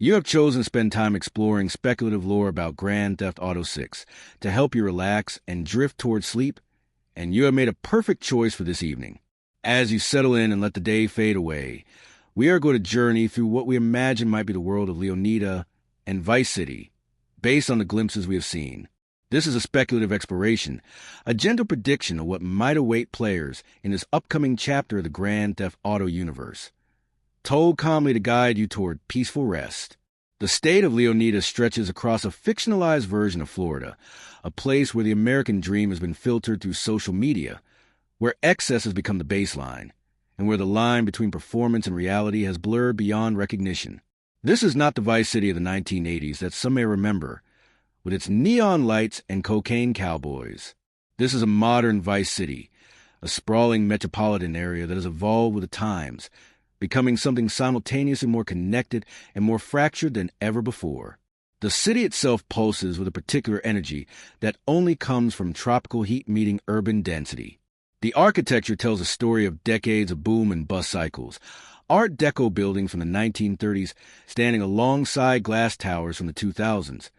You have chosen to spend time exploring speculative lore about Grand Theft Auto 6 to help you relax and drift towards sleep, and you have made a perfect choice for this evening. As you settle in and let the day fade away, we are going to journey through what we imagine might be the world of Leonida and Vice City, based on the glimpses we have seen. This is a speculative exploration, a gentle prediction of what might await players in this upcoming chapter of the Grand Theft Auto universe, told calmly to guide you toward peaceful rest. The state of Leonida stretches across a fictionalized version of Florida, a place where the American dream has been filtered through social media, where excess has become the baseline, and where the line between performance and reality has blurred beyond recognition. This is not the Vice City of the 1980s that some may remember, with its neon lights and cocaine cowboys. This is a modern Vice City, a sprawling metropolitan area that has evolved with the times, becoming something simultaneously more connected and more fractured than ever before. The city itself pulses with a particular energy that only comes from tropical heat meeting urban density. The architecture tells a story of decades of boom and bust cycles. Art Deco buildings from the 1930s standing alongside glass towers from the 2000s,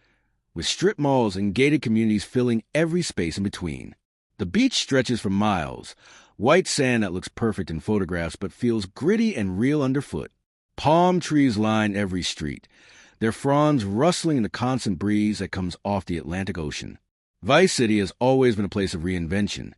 with strip malls and gated communities filling every space in between. The beach stretches for miles, white sand that looks perfect in photographs but feels gritty and real underfoot. Palm trees line every street, their fronds rustling in the constant breeze that comes off the Atlantic Ocean. Vice City has always been a place of reinvention,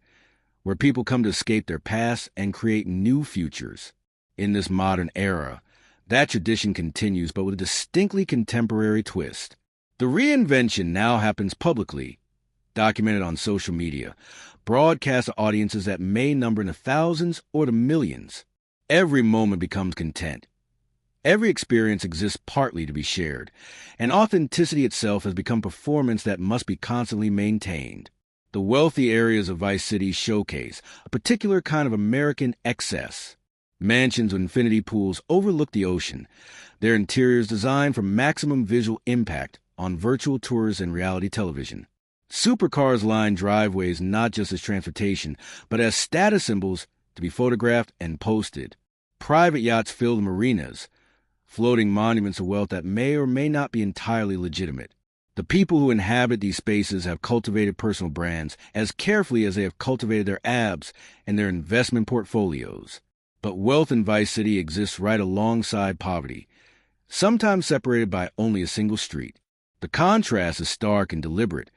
where people come to escape their past and create new futures. In this modern era, that tradition continues, but with a distinctly contemporary twist. The reinvention now happens publicly, documented on social media, broadcast to audiences that may number in the thousands or the millions. Every moment becomes content. Every experience exists partly to be shared, and authenticity itself has become performance that must be constantly maintained. The wealthy areas of Vice City showcase a particular kind of American excess. Mansions with infinity pools overlook the ocean, their interiors designed for maximum visual impact on virtual tours and reality television. Supercars line driveways not just as transportation, but as status symbols to be photographed and posted. Private yachts fill the marinas, floating monuments of wealth that may or may not be entirely legitimate. The people who inhabit these spaces have cultivated personal brands as carefully as they have cultivated their abs and their investment portfolios. But wealth in Vice City exists right alongside poverty, sometimes separated by only a single street. The contrast is stark and deliberate,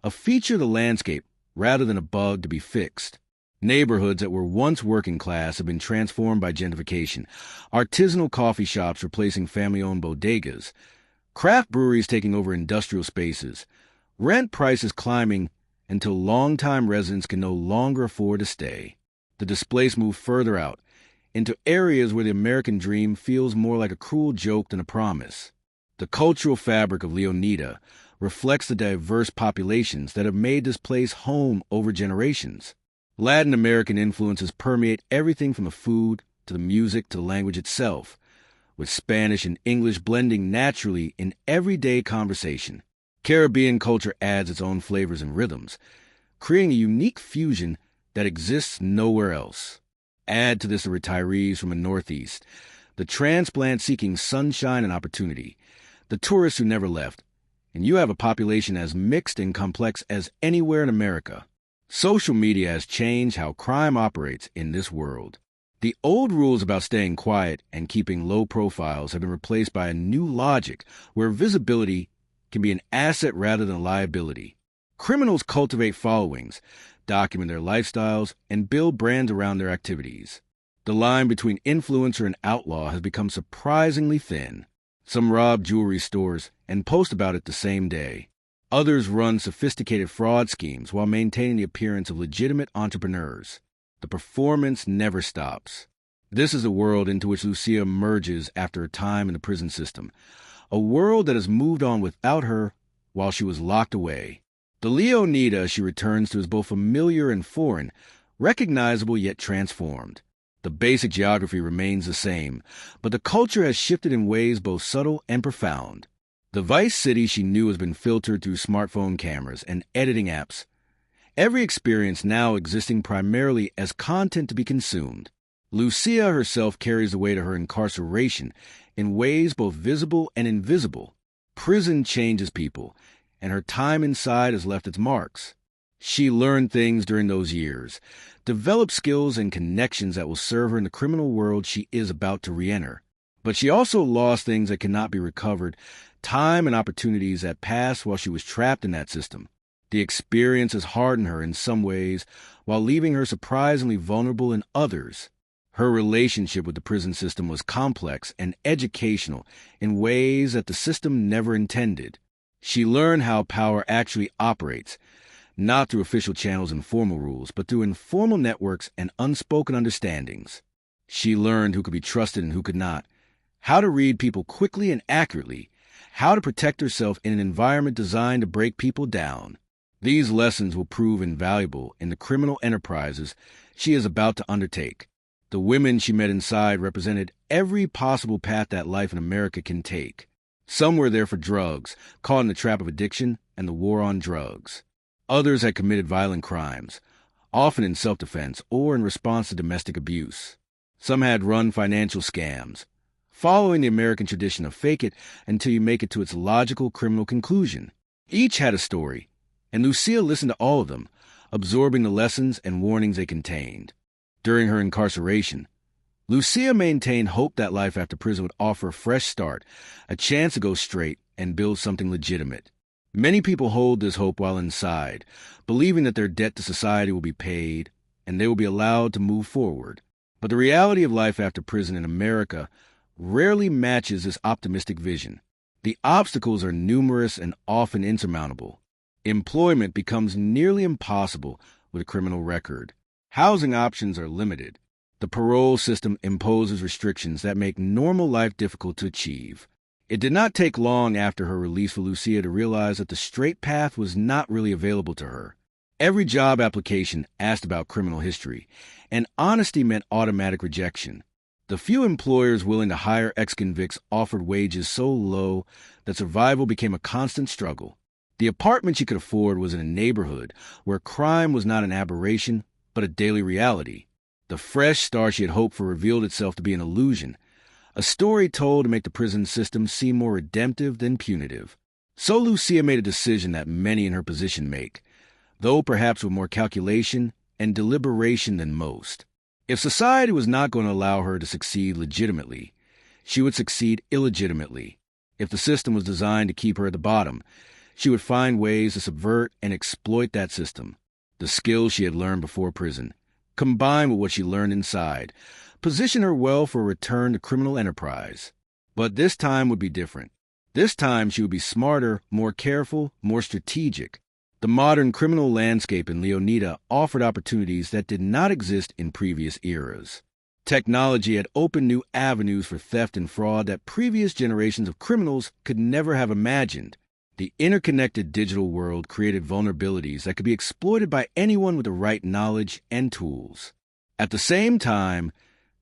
a feature of the landscape rather than a bug to be fixed. Neighborhoods that were once working class have been transformed by gentrification, artisanal coffee shops replacing family-owned bodegas, craft breweries taking over industrial spaces, rent prices climbing until longtime residents can no longer afford to stay. The displaced move further out, into areas where the American dream feels more like a cruel joke than a promise. The cultural fabric of Leonida reflects the diverse populations that have made this place home over generations. Latin American influences permeate everything from the food to the music to the language itself, with Spanish and English blending naturally in everyday conversation. Caribbean culture adds its own flavors and rhythms, creating a unique fusion that exists nowhere else. Add to this the retirees from the Northeast, the transplant seeking sunshine and opportunity, the tourists who never left, and you have a population as mixed and complex as anywhere in America. Social media has changed how crime operates in this world. The old rules about staying quiet and keeping low profiles have been replaced by a new logic where visibility can be an asset rather than a liability. Criminals cultivate followings, document their lifestyles, and build brands around their activities. The line between influencer and outlaw has become surprisingly thin. Some rob jewelry stores and post about it the same day. Others run sophisticated fraud schemes while maintaining the appearance of legitimate entrepreneurs. The performance never stops. This is a world into which Lucia emerges after a time in the prison system, a world that has moved on without her while she was locked away. The Leonida she returns to is both familiar and foreign, recognizable yet transformed. The basic geography remains the same, but the culture has shifted in ways both subtle and profound. The Vice City she knew has been filtered through smartphone cameras and editing apps, every experience now existing primarily as content to be consumed. Lucia herself carries the weight of her incarceration in ways both visible and invisible. Prison changes people, and her time inside has left its marks. She learned things during those years, developed skills and connections that will serve her in the criminal world she is about to re-enter. But she also lost things that cannot be recovered, time and opportunities that passed while she was trapped in that system. The experience has hardened her in some ways, while leaving her surprisingly vulnerable in others. Her relationship with the prison system was complex and educational in ways that the system never intended. She learned how power actually operates, not through official channels and formal rules, but through informal networks and unspoken understandings. She learned who could be trusted and who could not, how to read people quickly and accurately, how to protect herself in an environment designed to break people down. These lessons will prove invaluable in the criminal enterprises she is about to undertake. The women she met inside represented every possible path that life in America can take. Some were there for drugs, caught in the trap of addiction and the war on drugs. Others had committed violent crimes, often in self-defense or in response to domestic abuse. Some had run financial scams, following the American tradition of fake it until you make it to its logical criminal conclusion. Each had a story, and Lucia listened to all of them, absorbing the lessons and warnings they contained. During her incarceration, Lucia maintained hope that life after prison would offer a fresh start, a chance to go straight and build something legitimate. Many people hold this hope while inside, believing that their debt to society will be paid and they will be allowed to move forward. But the reality of life after prison in America rarely matches this optimistic vision. The obstacles are numerous and often insurmountable. Employment becomes nearly impossible with a criminal record. Housing options are limited. The parole system imposes restrictions that make normal life difficult to achieve. It did not take long after her release for Lucia to realize that the straight path was not really available to her. Every job application asked about criminal history, and honesty meant automatic rejection. The few employers willing to hire ex-convicts offered wages so low that survival became a constant struggle. The apartment she could afford was in a neighborhood where crime was not an aberration, but a daily reality. The fresh star she had hoped for revealed itself to be an illusion, a story told to make the prison system seem more redemptive than punitive. So Lucia made a decision that many in her position make, though perhaps with more calculation and deliberation than most. If society was not going to allow her to succeed legitimately, she would succeed illegitimately. If the system was designed to keep her at the bottom, she would find ways to subvert and exploit that system. The skills she had learned before prison, combined with what she learned inside, positioned her well for a return to criminal enterprise. But this time would be different. This time she would be smarter, more careful, more strategic. The modern criminal landscape in Leonida offered opportunities that did not exist in previous eras. Technology had opened new avenues for theft and fraud that previous generations of criminals could never have imagined. The interconnected digital world created vulnerabilities that could be exploited by anyone with the right knowledge and tools. At the same time,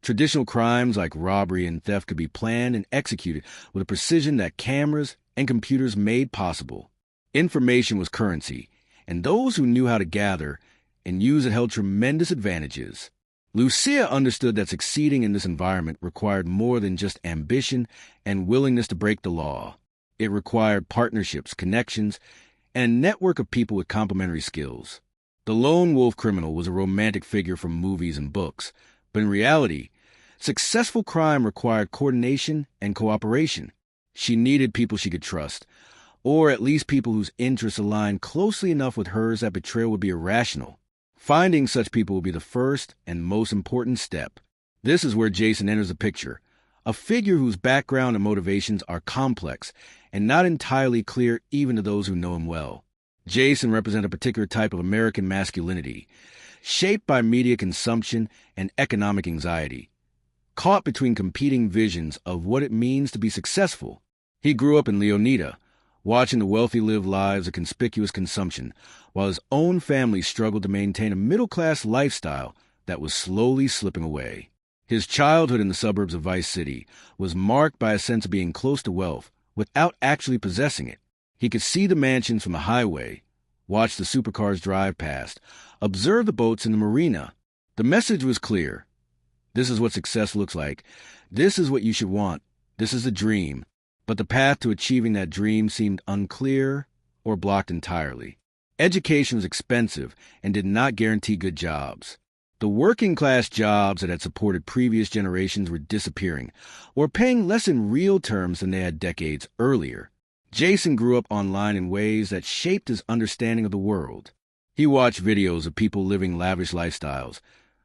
traditional crimes like robbery and theft could be planned and executed with a precision that cameras and computers made possible. Information was currency, and those who knew how to gather and use it held tremendous advantages. Lucia understood that succeeding in this environment required more than just ambition and willingness to break the law. It required partnerships, connections, and a network of people with complementary skills. The lone wolf criminal was a romantic figure from movies and books, but in reality, successful crime required coordination and cooperation. She needed people she could trust, or at least people whose interests aligned closely enough with hers that betrayal would be irrational. Finding such people would be the first and most important step. This is where Jason enters the picture, a figure whose background and motivations are complex and not entirely clear even to those who know him well. Jason represents a particular type of American masculinity, shaped by media consumption and economic anxiety, caught between competing visions of what it means to be successful. He grew up in Leonida, watching the wealthy live lives of conspicuous consumption, while his own family struggled to maintain a middle-class lifestyle that was slowly slipping away. His childhood in the suburbs of Vice City was marked by a sense of being close to wealth without actually possessing it. He could see the mansions from the highway, watch the supercars drive past, observe the boats in the marina. The message was clear. This is what success looks like. This is what you should want. This is the dream. But the path to achieving that dream seemed unclear or blocked entirely. Education was expensive and did not guarantee good jobs. The working-class jobs that had supported previous generations were disappearing, or paying less in real terms than they had decades earlier. Jason grew up online in ways that shaped his understanding of the world. He watched videos of people living lavish lifestyles,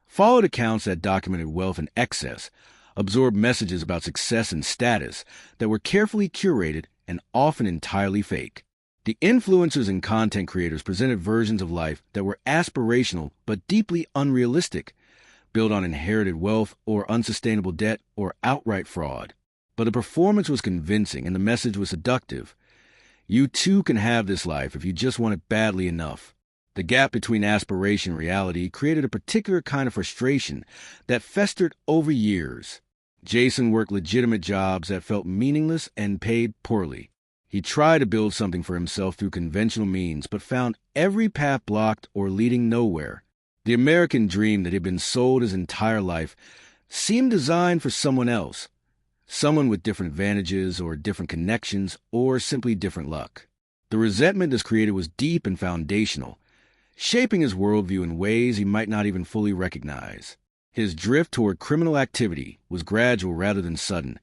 followed accounts that documented wealth and excess, absorbed messages about success and status that were carefully curated and often entirely fake. The influencers and content creators presented versions of life that were aspirational but deeply unrealistic, built on inherited wealth or unsustainable debt or outright fraud. But the performance was convincing and the message was seductive. You too can have this life if you just want it badly enough. The gap between aspiration and reality created a particular kind of frustration that festered over years. Jason worked legitimate jobs that felt meaningless and paid poorly. He tried to build something for himself through conventional means, but found every path blocked or leading nowhere. The American dream that had been sold his entire life seemed designed for someone else, someone with different advantages or different connections or simply different luck. The resentment this created was deep and foundational, shaping his worldview in ways he might not even fully recognize. His drift toward criminal activity was gradual rather than sudden,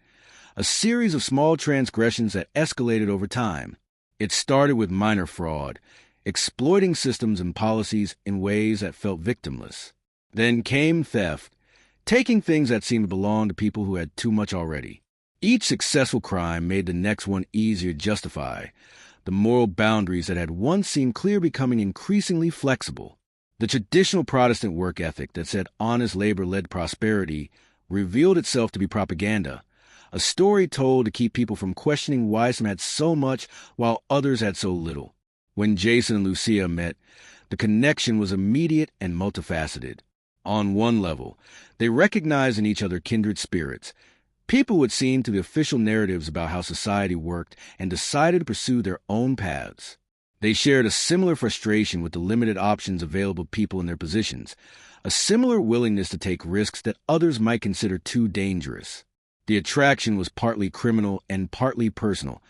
a series of small transgressions that escalated over time. It started with minor fraud, exploiting systems and policies in ways that felt victimless. Then came theft, taking things that seemed to belong to people who had too much already. Each successful crime made the next one easier to justify, the moral boundaries that had once seemed clear becoming increasingly flexible. The traditional Protestant work ethic that said honest labor led prosperity revealed itself to be propaganda, a story told to keep people from questioning why some had so much while others had so little. When Jason and Lucia met, the connection was immediate and multifaceted. On one level, they recognized in each other kindred spirits, people who had seen through the official narratives about how society worked and decided to pursue their own paths. They shared a similar frustration with the limited options available to people in their positions, a similar willingness to take risks that others might consider too dangerous. The attraction was partly criminal and partly personal,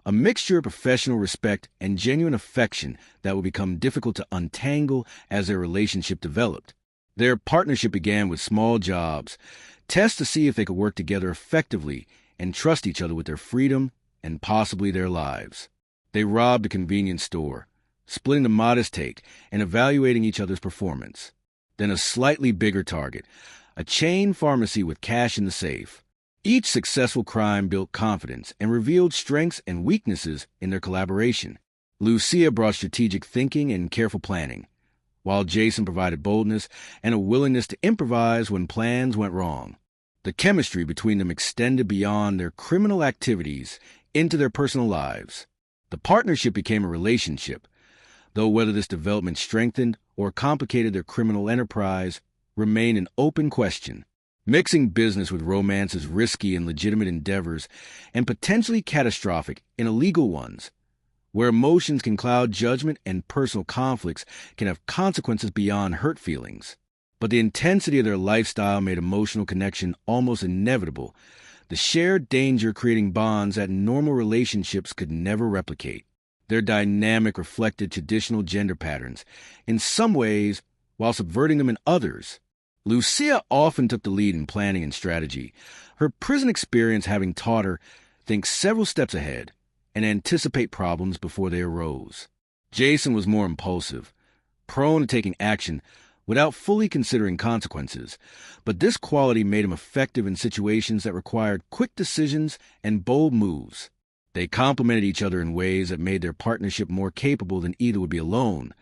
a mixture of professional respect and genuine affection that would become difficult to untangle as their relationship developed. Their partnership began with small jobs, tests to see if they could work together effectively and trust each other with their freedom and possibly their lives. They robbed a convenience store, splitting the modest take and evaluating each other's performance. Then a slightly bigger target, a chain pharmacy with cash in the safe. Each successful crime built confidence and revealed strengths and weaknesses in their collaboration. Lucia brought strategic thinking and careful planning, while Jason provided boldness and a willingness to improvise when plans went wrong. The chemistry between them extended beyond their criminal activities into their personal lives. The partnership became a relationship, though whether this development strengthened or complicated their criminal enterprise remained an open question. Mixing business with romance is risky in legitimate endeavors and potentially catastrophic in illegal ones, where emotions can cloud judgment and personal conflicts can have consequences beyond hurt feelings. But the intensity of their lifestyle made emotional connection almost inevitable, the shared danger creating bonds that normal relationships could never replicate. Their dynamic reflected traditional gender patterns, in some ways, while subverting them in others. Lucia often took the lead in planning and strategy, her prison experience having taught her think several steps ahead and anticipate problems before they arose. Jason was more impulsive, prone to taking action without fully considering consequences, but this quality made him effective in situations that required quick decisions and bold moves. They complemented each other in ways that made their partnership more capable than either would be alone,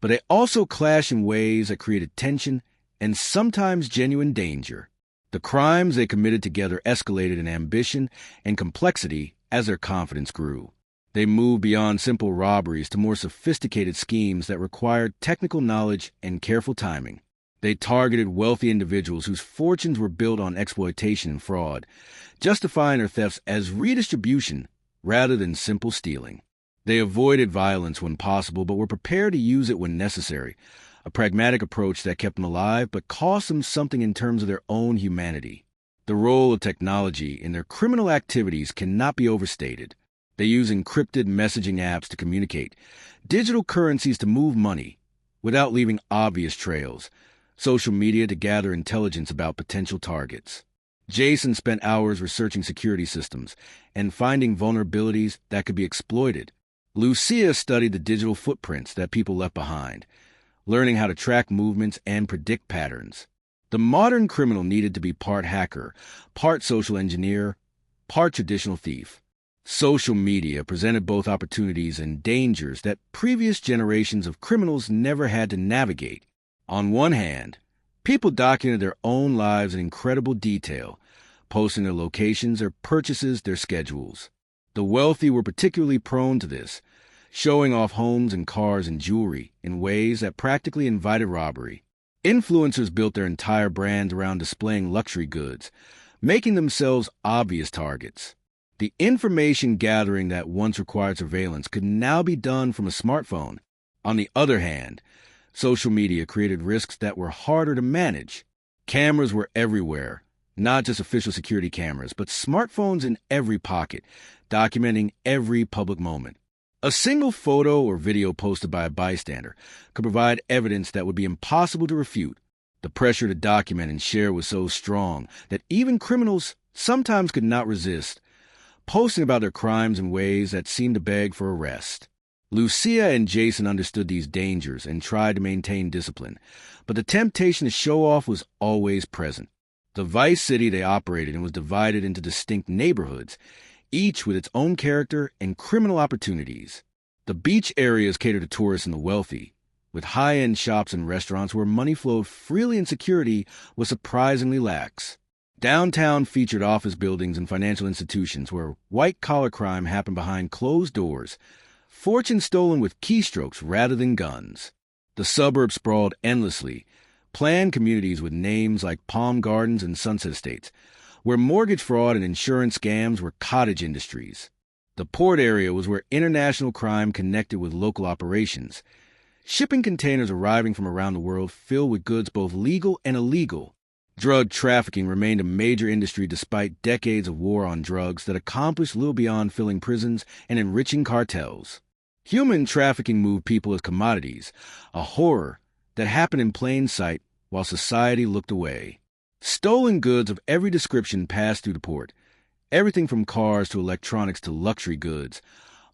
but they also clashed in ways that created tension and sometimes genuine danger. The crimes they committed together escalated in ambition and complexity as their confidence grew. They moved beyond simple robberies to more sophisticated schemes that required technical knowledge and careful timing. They targeted wealthy individuals whose fortunes were built on exploitation and fraud, justifying their thefts as redistribution rather than simple stealing. They avoided violence when possible but were prepared to use it when necessary, a pragmatic approach that kept them alive but cost them something in terms of their own humanity. The role of technology in their criminal activities cannot be overstated. They use encrypted messaging apps to communicate, digital currencies to move money, without leaving obvious trails, social media to gather intelligence about potential targets. Jason spent hours researching security systems and finding vulnerabilities that could be exploited. Lucia studied the digital footprints that people left behind, learning how to track movements and predict patterns. The modern criminal needed to be part hacker, part social engineer, part traditional thief. Social media presented both opportunities and dangers that previous generations of criminals never had to navigate. On one hand, people documented their own lives in incredible detail, posting their locations, their purchases, their schedules. The wealthy were particularly prone to this, showing off homes and cars and jewelry in ways that practically invited robbery. Influencers built their entire brands around displaying luxury goods, making themselves obvious targets. The information gathering that once required surveillance could now be done from a smartphone. On the other hand, social media created risks that were harder to manage. Cameras were everywhere, not just official security cameras, but smartphones in every pocket, documenting every public moment. A single photo or video posted by a bystander could provide evidence that would be impossible to refute. The pressure to document and share was so strong that even criminals sometimes could not resist, posting about their crimes in ways that seemed to beg for arrest. Lucia and Jason understood these dangers and tried to maintain discipline, but the temptation to show off was always present. The vice city they operated in was divided into distinct neighborhoods, each with its own character and criminal opportunities. The beach areas catered to tourists and the wealthy, with high-end shops and restaurants where money flowed freely and security was surprisingly lax. Downtown featured office buildings and financial institutions where white-collar crime happened behind closed doors, fortune stolen with keystrokes rather than guns. The suburbs sprawled endlessly, planned communities with names like Palm Gardens and Sunset Estates, where mortgage fraud and insurance scams were cottage industries. The port area was where international crime connected with local operations, shipping containers arriving from around the world filled with goods both legal and illegal. Drug trafficking remained a major industry despite decades of war on drugs that accomplished little beyond filling prisons and enriching cartels. Human trafficking moved people as commodities, a horror that happened in plain sight while society looked away. Stolen goods of every description passed through the port, everything from cars to electronics to luxury goods,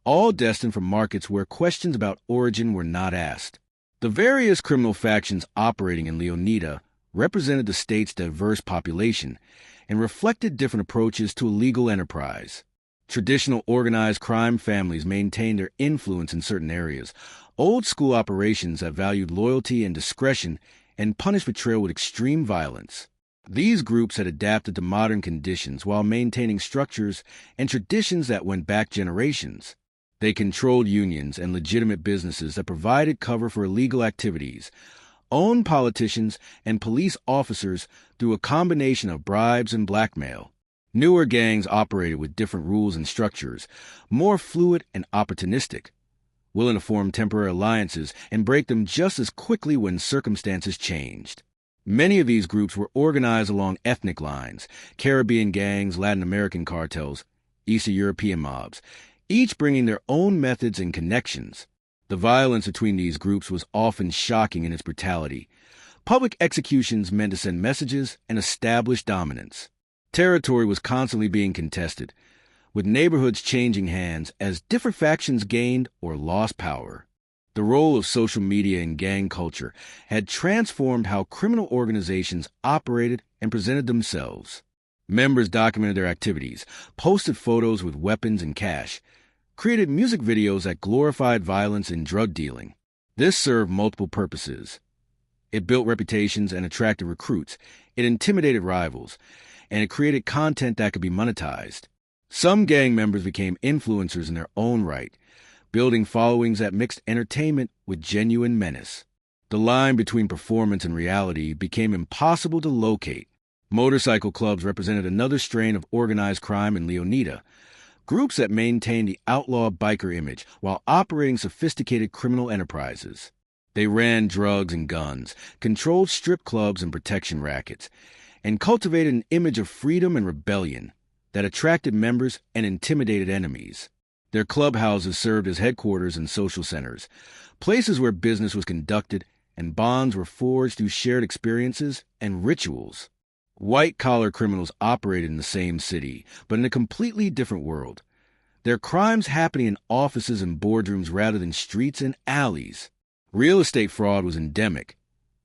all destined for markets where questions about origin were not asked. The various criminal factions operating in Leonida represented the state's diverse population and reflected different approaches to a legal enterprise. Traditional organized crime families maintained their influence in certain areas. Old-school operations that valued loyalty and discretion and punished betrayal with extreme violence. These groups had adapted to modern conditions while maintaining structures and traditions that went back generations. They controlled unions and legitimate businesses that provided cover for illegal activities, owned politicians and police officers through a combination of bribes and blackmail. Newer gangs operated with different rules and structures, more fluid and opportunistic, willing to form temporary alliances and break them just as quickly when circumstances changed. Many of these groups were organized along ethnic lines: Caribbean gangs, Latin American cartels, Eastern European mobs, each bringing their own methods and connections. The violence between these groups was often shocking in its brutality. Public executions meant to send messages and establish dominance. Territory was constantly being contested, with neighborhoods changing hands as different factions gained or lost power. The role of social media and gang culture had transformed how criminal organizations operated and presented themselves. Members documented their activities, posted photos with weapons and cash, created music videos that glorified violence and drug dealing. This served multiple purposes. It built reputations and attracted recruits. It intimidated rivals, and it created content that could be monetized. Some gang members became influencers in their own right, building followings that mixed entertainment with genuine menace. The line between performance and reality became impossible to locate. Motorcycle clubs represented another strain of organized crime in Leonida, groups that maintained the outlaw biker image while operating sophisticated criminal enterprises. They ran drugs and guns, controlled strip clubs and protection rackets, and cultivated an image of freedom and rebellion that attracted members and intimidated enemies. Their clubhouses served as headquarters and social centers, places where business was conducted and bonds were forged through shared experiences and rituals. White-collar criminals operated in the same city, but in a completely different world. Their crimes happening in offices and boardrooms rather than streets and alleys. Real estate fraud was endemic.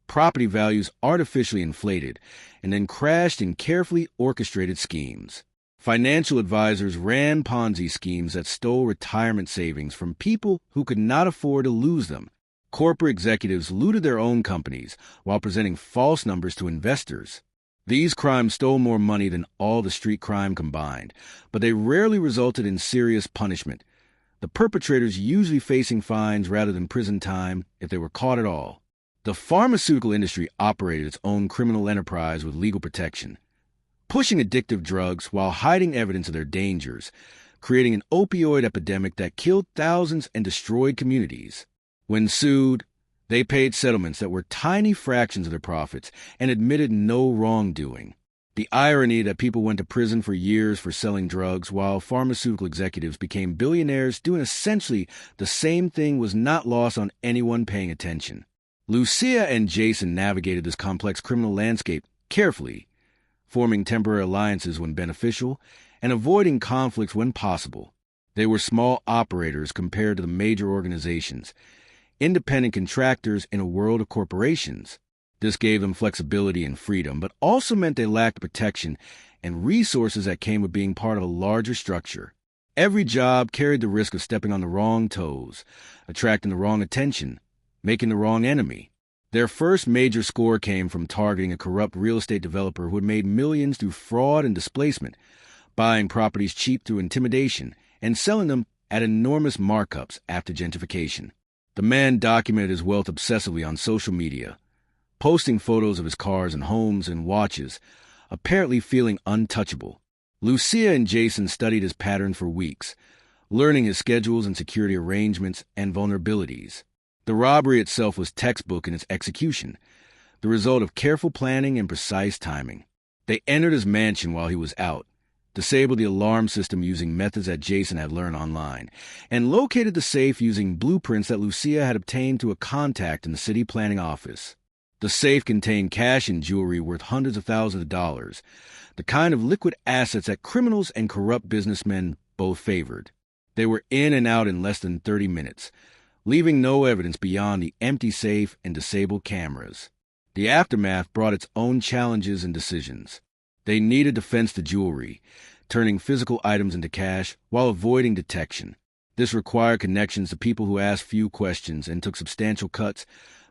Property values artificially inflated and then crashed in carefully orchestrated schemes. Financial advisors ran Ponzi schemes that stole retirement savings from people who could not afford to lose them. Corporate executives looted their own companies while presenting false numbers to investors. These crimes stole more money than all the street crime combined, but they rarely resulted in serious punishment, the perpetrators usually facing fines rather than prison time if they were caught at all. The pharmaceutical industry operated its own criminal enterprise with legal protection, pushing addictive drugs while hiding evidence of their dangers, creating an opioid epidemic that killed thousands and destroyed communities. When sued, they paid settlements that were tiny fractions of their profits and admitted no wrongdoing. The irony that people went to prison for years for selling drugs while pharmaceutical executives became billionaires doing essentially the same thing was not lost on anyone paying attention. Lucia and Jason navigated this complex criminal landscape carefully, forming temporary alliances when beneficial and avoiding conflicts when possible. They were small operators compared to the major organizations, independent contractors in a world of corporations. This gave them flexibility and freedom, but also meant they lacked protection and resources that came with being part of a larger structure. Every job carried the risk of stepping on the wrong toes, attracting the wrong attention, making the wrong enemy. Their first major score came from targeting a corrupt real estate developer who had made millions through fraud and displacement, buying properties cheap through intimidation, and selling them at enormous markups after gentrification. The man documented his wealth obsessively on social media, posting photos of his cars and homes and watches, apparently feeling untouchable. Lucia and Jason studied his pattern for weeks, learning his schedules and security arrangements and vulnerabilities. The robbery itself was textbook in its execution, the result of careful planning and precise timing. They entered his mansion while he was out, disabled the alarm system using methods that Jason had learned online, and located the safe using blueprints that Lucia had obtained through a contact in the city planning office. The safe contained cash and jewelry worth hundreds of thousands of dollars, the kind of liquid assets that criminals and corrupt businessmen both favored. They were in and out in less than 30 minutes, leaving no evidence beyond the empty safe and disabled cameras. The aftermath brought its own challenges and decisions. They needed to fence the jewelry, turning physical items into cash while avoiding detection. This required connections to people who asked few questions and took substantial cuts,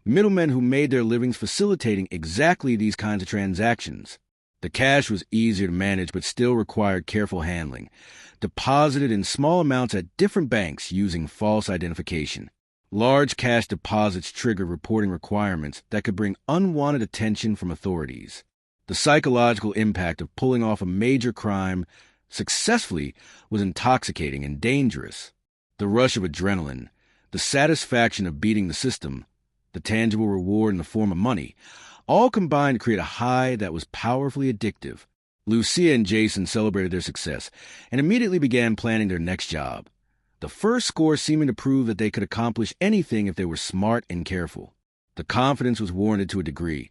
middlemen who made their livings facilitating exactly these kinds of transactions. The cash was easier to manage but still required careful handling, deposited in small amounts at different banks using false identification. Large cash deposits triggered reporting requirements that could bring unwanted attention from authorities. The psychological impact of pulling off a major crime successfully was intoxicating and dangerous. The rush of adrenaline, the satisfaction of beating the system, the tangible reward in the form of money, all combined to create a high that was powerfully addictive. Lucia and Jason celebrated their success and immediately began planning their next job, the first score seeming to prove that they could accomplish anything if they were smart and careful. The confidence was warranted to a degree,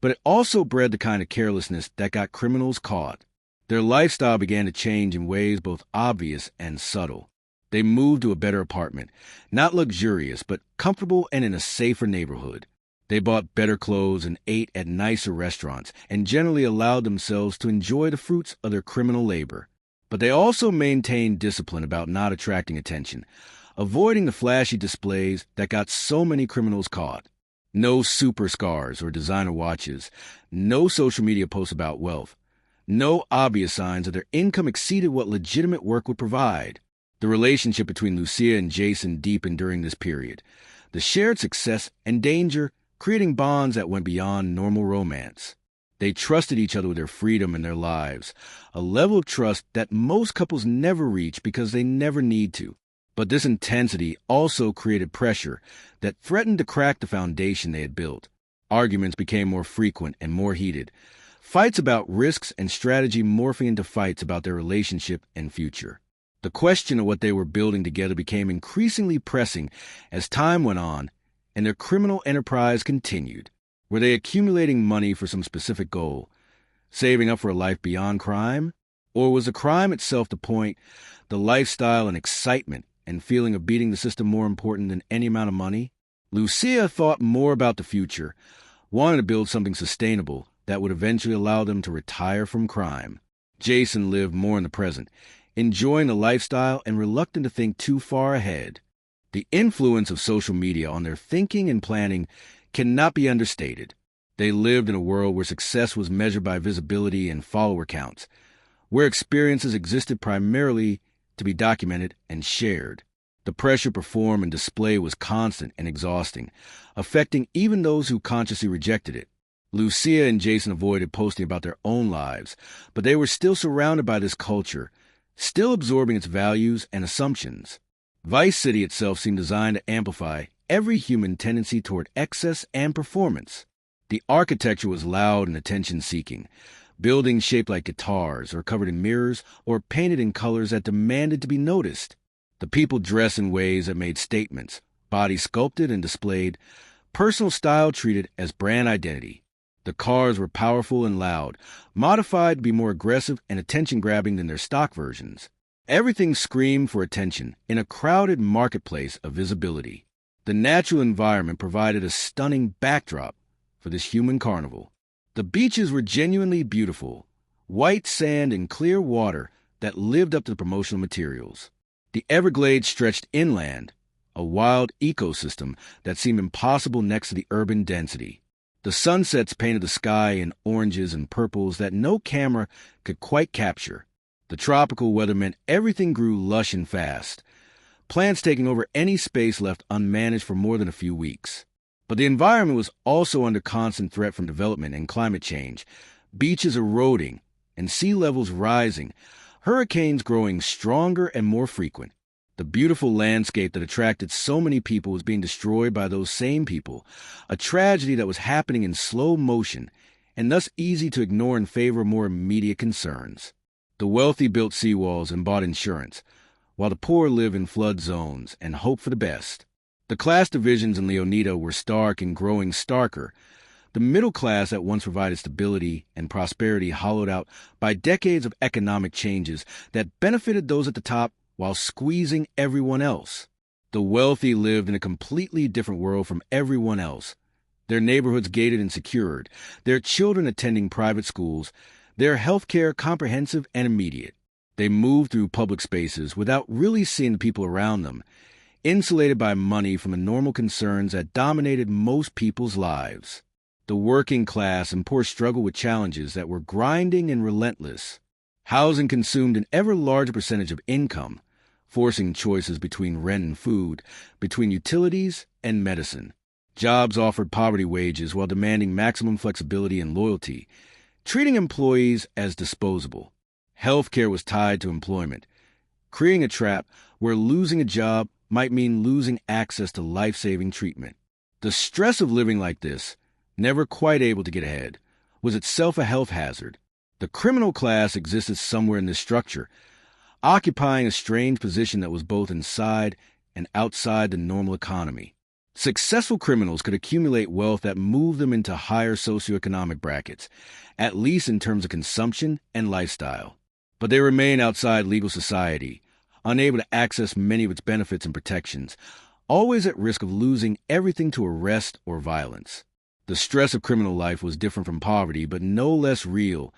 but it also bred the kind of carelessness that got criminals caught. Their lifestyle began to change in ways both obvious and subtle. They moved to a better apartment, not luxurious, but comfortable and in a safer neighborhood. They bought better clothes and ate at nicer restaurants, and generally allowed themselves to enjoy the fruits of their criminal labor. But they also maintained discipline about not attracting attention, avoiding the flashy displays that got so many criminals caught. No super scars or designer watches, no social media posts about wealth, no obvious signs that their income exceeded what legitimate work would provide. The relationship between Lucia and Jason deepened during this period, the shared success and danger creating bonds that went beyond normal romance. They trusted each other with their freedom and their lives, a level of trust that most couples never reach because they never need to. But this intensity also created pressure that threatened to crack the foundation they had built. Arguments became more frequent and more heated. Fights about risks and strategy morphing into fights about their relationship and future. The question of what they were building together became increasingly pressing as time went on and their criminal enterprise continued. Were they accumulating money for some specific goal, saving up for a life beyond crime? Or was the crime itself the point, the lifestyle and excitement and feeling of beating the system more important than any amount of money? Lucia thought more about the future, wanted to build something sustainable that would eventually allow them to retire from crime. Jason lived more in the present, enjoying the lifestyle and reluctant to think too far ahead. The influence of social media on their thinking and planning cannot be understated. They lived in a world where success was measured by visibility and follower counts, where experiences existed primarily to be documented and shared. The pressure to perform and display was constant and exhausting, affecting even those who consciously rejected it. Lucia and Jason avoided posting about their own lives, but they were still surrounded by this culture, still absorbing its values and assumptions. Vice City itself seemed designed to amplify every human tendency toward excess and performance. The architecture was loud and attention-seeking, buildings shaped like guitars or covered in mirrors or painted in colors that demanded to be noticed. The people dressed in ways that made statements, bodies sculpted and displayed, personal style treated as brand identity. The cars were powerful and loud, modified to be more aggressive and attention-grabbing than their stock versions. Everything screamed for attention in a crowded marketplace of visibility. The natural environment provided a stunning backdrop for this human carnival. The beaches were genuinely beautiful, white sand and clear water that lived up to the promotional materials. The Everglades stretched inland, a wild ecosystem that seemed impossible next to the urban density. The sunsets painted the sky in oranges and purples that no camera could quite capture. The tropical weather meant everything grew lush and fast, plants taking over any space left unmanaged for more than a few weeks. But the environment was also under constant threat from development and climate change, beaches eroding and sea levels rising, hurricanes growing stronger and more frequent. The beautiful landscape that attracted so many people was being destroyed by those same people, a tragedy that was happening in slow motion and thus easy to ignore in favor of more immediate concerns. The wealthy built seawalls and bought insurance, while the poor live in flood zones and hope for the best. The class divisions in Leonida were stark and growing starker. The middle class that once provided stability and prosperity hollowed out by decades of economic changes that benefited those at the top while squeezing everyone else. The wealthy lived in a completely different world from everyone else. Their neighborhoods gated and secured, their children attending private schools, their health care comprehensive and immediate. They moved through public spaces without really seeing the people around them, insulated by money from the normal concerns that dominated most people's lives. The working class and poor struggled with challenges that were grinding and relentless. Housing consumed an ever larger percentage of income, forcing choices between rent and food, between utilities and medicine. Jobs offered poverty wages while demanding maximum flexibility and loyalty, treating employees as disposable. Healthcare was tied to employment, creating a trap where losing a job might mean losing access to life-saving treatment. The stress of living like this, never quite able to get ahead, was itself a health hazard. The criminal class existed somewhere in this structure, occupying a strange position that was both inside and outside the normal economy. Successful criminals could accumulate wealth that moved them into higher socioeconomic brackets, at least in terms of consumption and lifestyle. But they remained outside legal society, unable to access many of its benefits and protections, always at risk of losing everything to arrest or violence. The stress of criminal life was different from poverty, but no less real,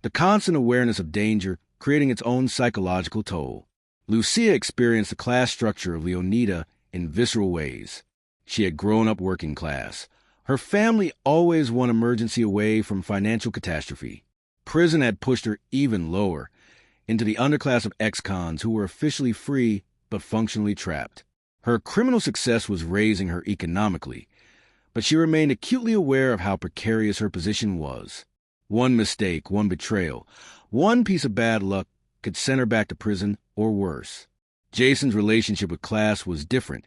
the constant awareness of danger creating its own psychological toll. Lucia experienced the class structure of Leonida in visceral ways. She had grown up working class. Her family always one emergency away from financial catastrophe. Prison had pushed her even lower, into the underclass of ex-cons who were officially free but functionally trapped. Her criminal success was raising her economically, but she remained acutely aware of how precarious her position was. One mistake, one betrayal, one piece of bad luck could send her back to prison or worse. Jason's relationship with class was different,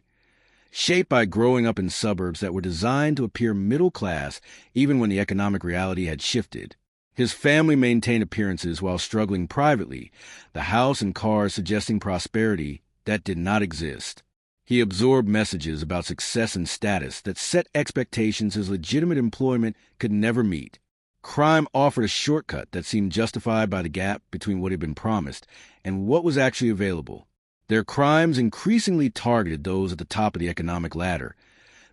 shaped by growing up in suburbs that were designed to appear middle class even when the economic reality had shifted. His family maintained appearances while struggling privately, the house and cars suggesting prosperity that did not exist. He absorbed messages about success and status that set expectations his legitimate employment could never meet. Crime offered a shortcut that seemed justified by the gap between what had been promised and what was actually available. Their crimes increasingly targeted those at the top of the economic ladder,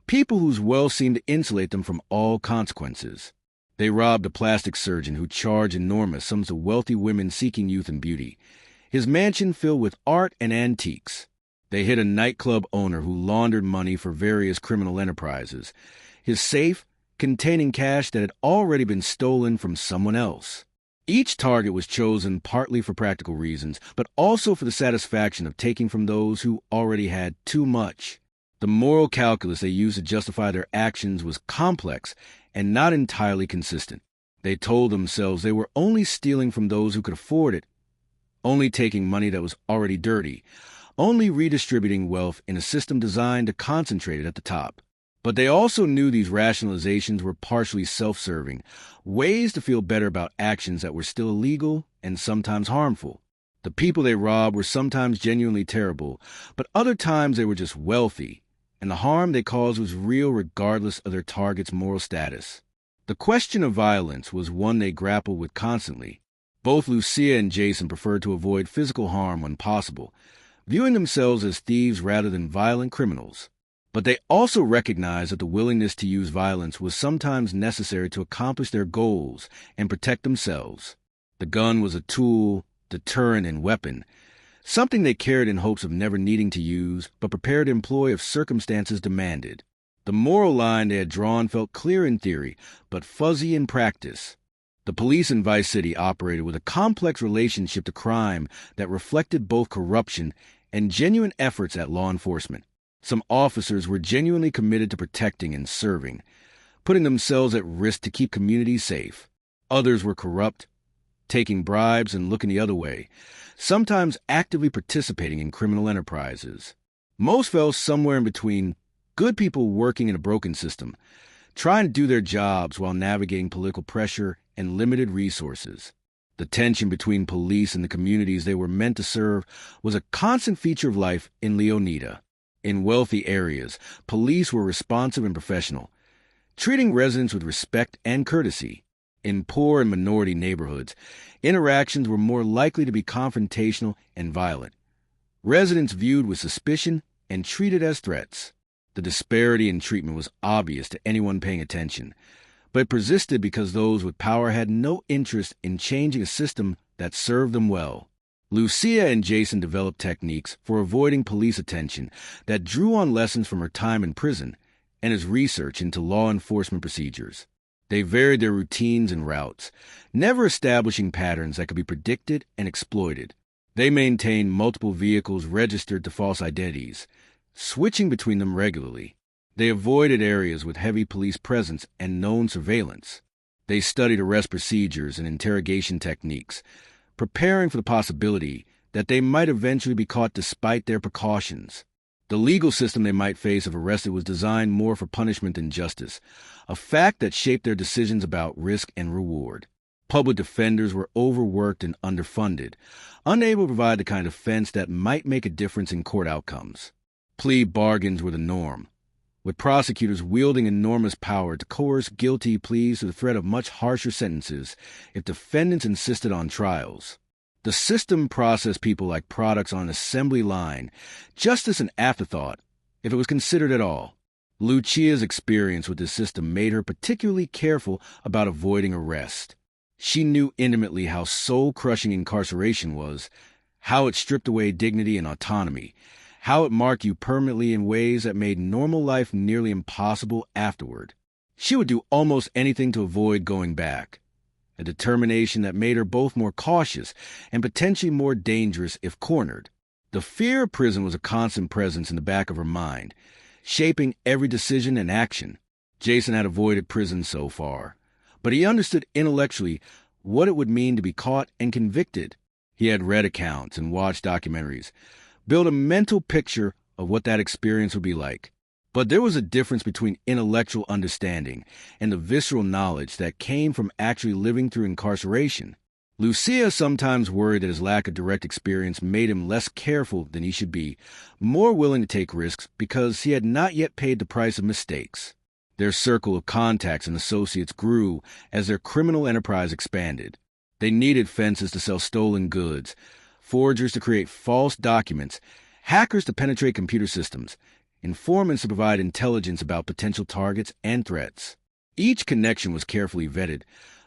people whose wealth seemed to insulate them from all consequences. They robbed a plastic surgeon who charged enormous sums of wealthy women seeking youth and beauty, his mansion filled with art and antiques. They hit a nightclub owner who laundered money for various criminal enterprises, his safe containing cash that had already been stolen from someone else. Each target was chosen partly for practical reasons, but also for the satisfaction of taking from those who already had too much. The moral calculus they used to justify their actions was complex and not entirely consistent. They told themselves they were only stealing from those who could afford it, only taking money that was already dirty, only redistributing wealth in a system designed to concentrate it at the top. But they also knew these rationalizations were partially self-serving, ways to feel better about actions that were still illegal and sometimes harmful. The people they robbed were sometimes genuinely terrible, but other times they were just wealthy, and the harm they caused was real regardless of their target's moral status. The question of violence was one they grappled with constantly. Both Lucia and Jason preferred to avoid physical harm when possible, viewing themselves as thieves rather than violent criminals. But they also recognized that the willingness to use violence was sometimes necessary to accomplish their goals and protect themselves. The gun was a tool, deterrent, and weapon, something they carried in hopes of never needing to use, but prepared to employ if circumstances demanded. The moral line they had drawn felt clear in theory, but fuzzy in practice. The police in Vice City operated with a complex relationship to crime that reflected both corruption and genuine efforts at law enforcement. Some officers were genuinely committed to protecting and serving, putting themselves at risk to keep communities safe. Others were corrupt, taking bribes and looking the other way, sometimes actively participating in criminal enterprises. Most fell somewhere in between, good people working in a broken system, trying to do their jobs while navigating political pressure and limited resources. The tension between police and the communities they were meant to serve was a constant feature of life in Leonida. In wealthy areas, police were responsive and professional, treating residents with respect and courtesy. In poor and minority neighborhoods, interactions were more likely to be confrontational and violent. Residents viewed with suspicion and treated as threats. The disparity in treatment was obvious to anyone paying attention, but it persisted because those with power had no interest in changing a system that served them well. Lucia and Jason developed techniques for avoiding police attention that drew on lessons from her time in prison and his research into law enforcement procedures. They varied their routines and routes, never establishing patterns that could be predicted and exploited. They maintained multiple vehicles registered to false identities, switching between them regularly. They avoided areas with heavy police presence and known surveillance. They studied arrest procedures and interrogation techniques, preparing for the possibility that they might eventually be caught despite their precautions. The legal system they might face if arrested was designed more for punishment than justice, a fact that shaped their decisions about risk and reward. Public defenders were overworked and underfunded, unable to provide the kind of defense that might make a difference in court outcomes. Plea bargains were the norm, with prosecutors wielding enormous power to coerce guilty pleas to the threat of much harsher sentences if defendants insisted on trials. The system processed people like products on an assembly line, just as an afterthought, if it was considered at all. Lucia's experience with this system made her particularly careful about avoiding arrest. She knew intimately how soul-crushing incarceration was, how it stripped away dignity and autonomy, how it marked you permanently in ways that made normal life nearly impossible afterward. She would do almost anything to avoid going back, a determination that made her both more cautious and potentially more dangerous if cornered. The fear of prison was a constant presence in the back of her mind, shaping every decision and action. Jason had avoided prison so far, but he understood intellectually what it would mean to be caught and convicted. He had read accounts and watched documentaries, Build a mental picture of what that experience would be like. But there was a difference between intellectual understanding and the visceral knowledge that came from actually living through incarceration. Lucia sometimes worried that his lack of direct experience made him less careful than he should be, more willing to take risks because he had not yet paid the price of mistakes. Their circle of contacts and associates grew as their criminal enterprise expanded. They needed fences to sell stolen goods, forgers to create false documents, hackers to penetrate computer systems, informants to provide intelligence about potential targets and threats. Each connection was carefully vetted,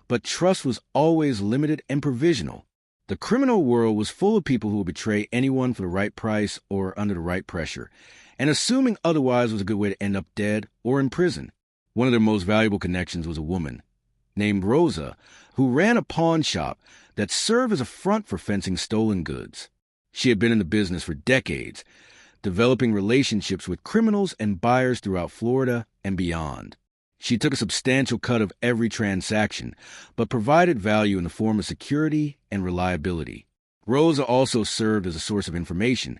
but trust was always limited and provisional. The criminal world was full of people who would betray anyone for the right price or under the right pressure, and assuming otherwise was a good way to end up dead or in prison. One of their most valuable connections was a woman named Rosa, who ran a pawn shop that served as a front for fencing stolen goods. She had been in the business for decades, developing relationships with criminals and buyers throughout Florida and beyond. She took a substantial cut of every transaction, but provided value in the form of security and reliability. Rosa also served as a source of information,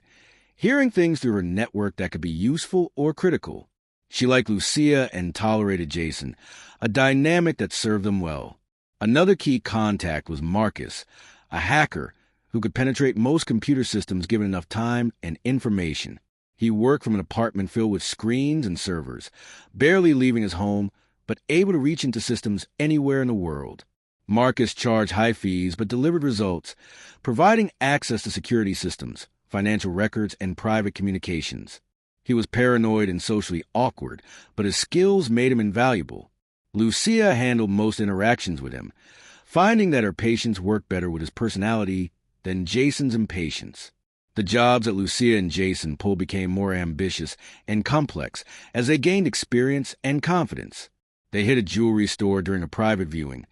hearing things through her network that could be useful or critical. She liked Lucia and tolerated Jason, a dynamic that served them well. Another key contact was Marcus, a hacker who could penetrate most computer systems given enough time and information. He worked from an apartment filled with screens and servers, barely leaving his home, but able to reach into systems anywhere in the world. Marcus charged high fees but delivered results, providing access to security systems, financial records, and private communications. He was paranoid and socially awkward, but his skills made him invaluable. Lucia handled most interactions with him, finding that her patience worked better with his personality than Jason's impatience. The jobs that Lucia and Jason pulled became more ambitious and complex as they gained experience and confidence. They hit a jewelry store during a private viewing,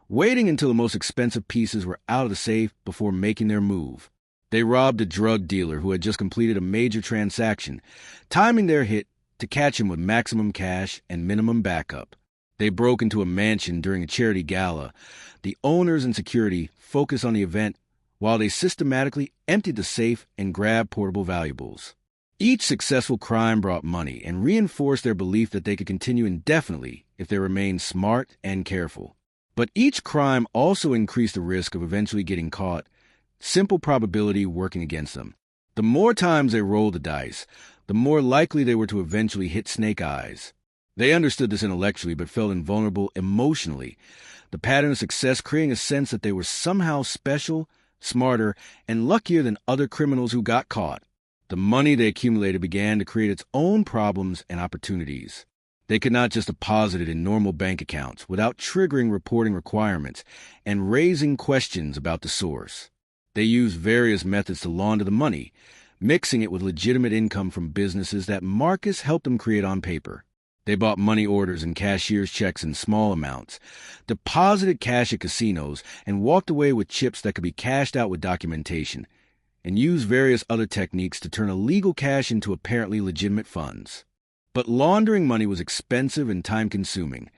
waiting until the most expensive pieces were out of the safe before making their move. They robbed a drug dealer who had just completed a major transaction, timing their hit to catch him with maximum cash and minimum backup. They broke into a mansion during a charity gala. The owners and security focused on the event while they systematically emptied the safe and grabbed portable valuables. Each successful crime brought money and reinforced their belief that they could continue indefinitely if they remained smart and careful. But each crime also increased the risk of eventually getting caught, simple probability working against them. The more times they rolled the dice, the more likely they were to eventually hit snake eyes. They understood this intellectually but felt invulnerable emotionally, the pattern of success creating a sense that they were somehow special, smarter, and luckier than other criminals who got caught. The money they accumulated began to create its own problems and opportunities. They could not just deposit it in normal bank accounts without triggering reporting requirements and raising questions about the source. They used various methods to launder the money, mixing it with legitimate income from businesses that Marcus helped them create on paper. They bought money orders and cashier's checks in small amounts, deposited cash at casinos, and walked away with chips that could be cashed out with documentation, and used various other techniques to turn illegal cash into apparently legitimate funds. But laundering money was expensive and time-consuming,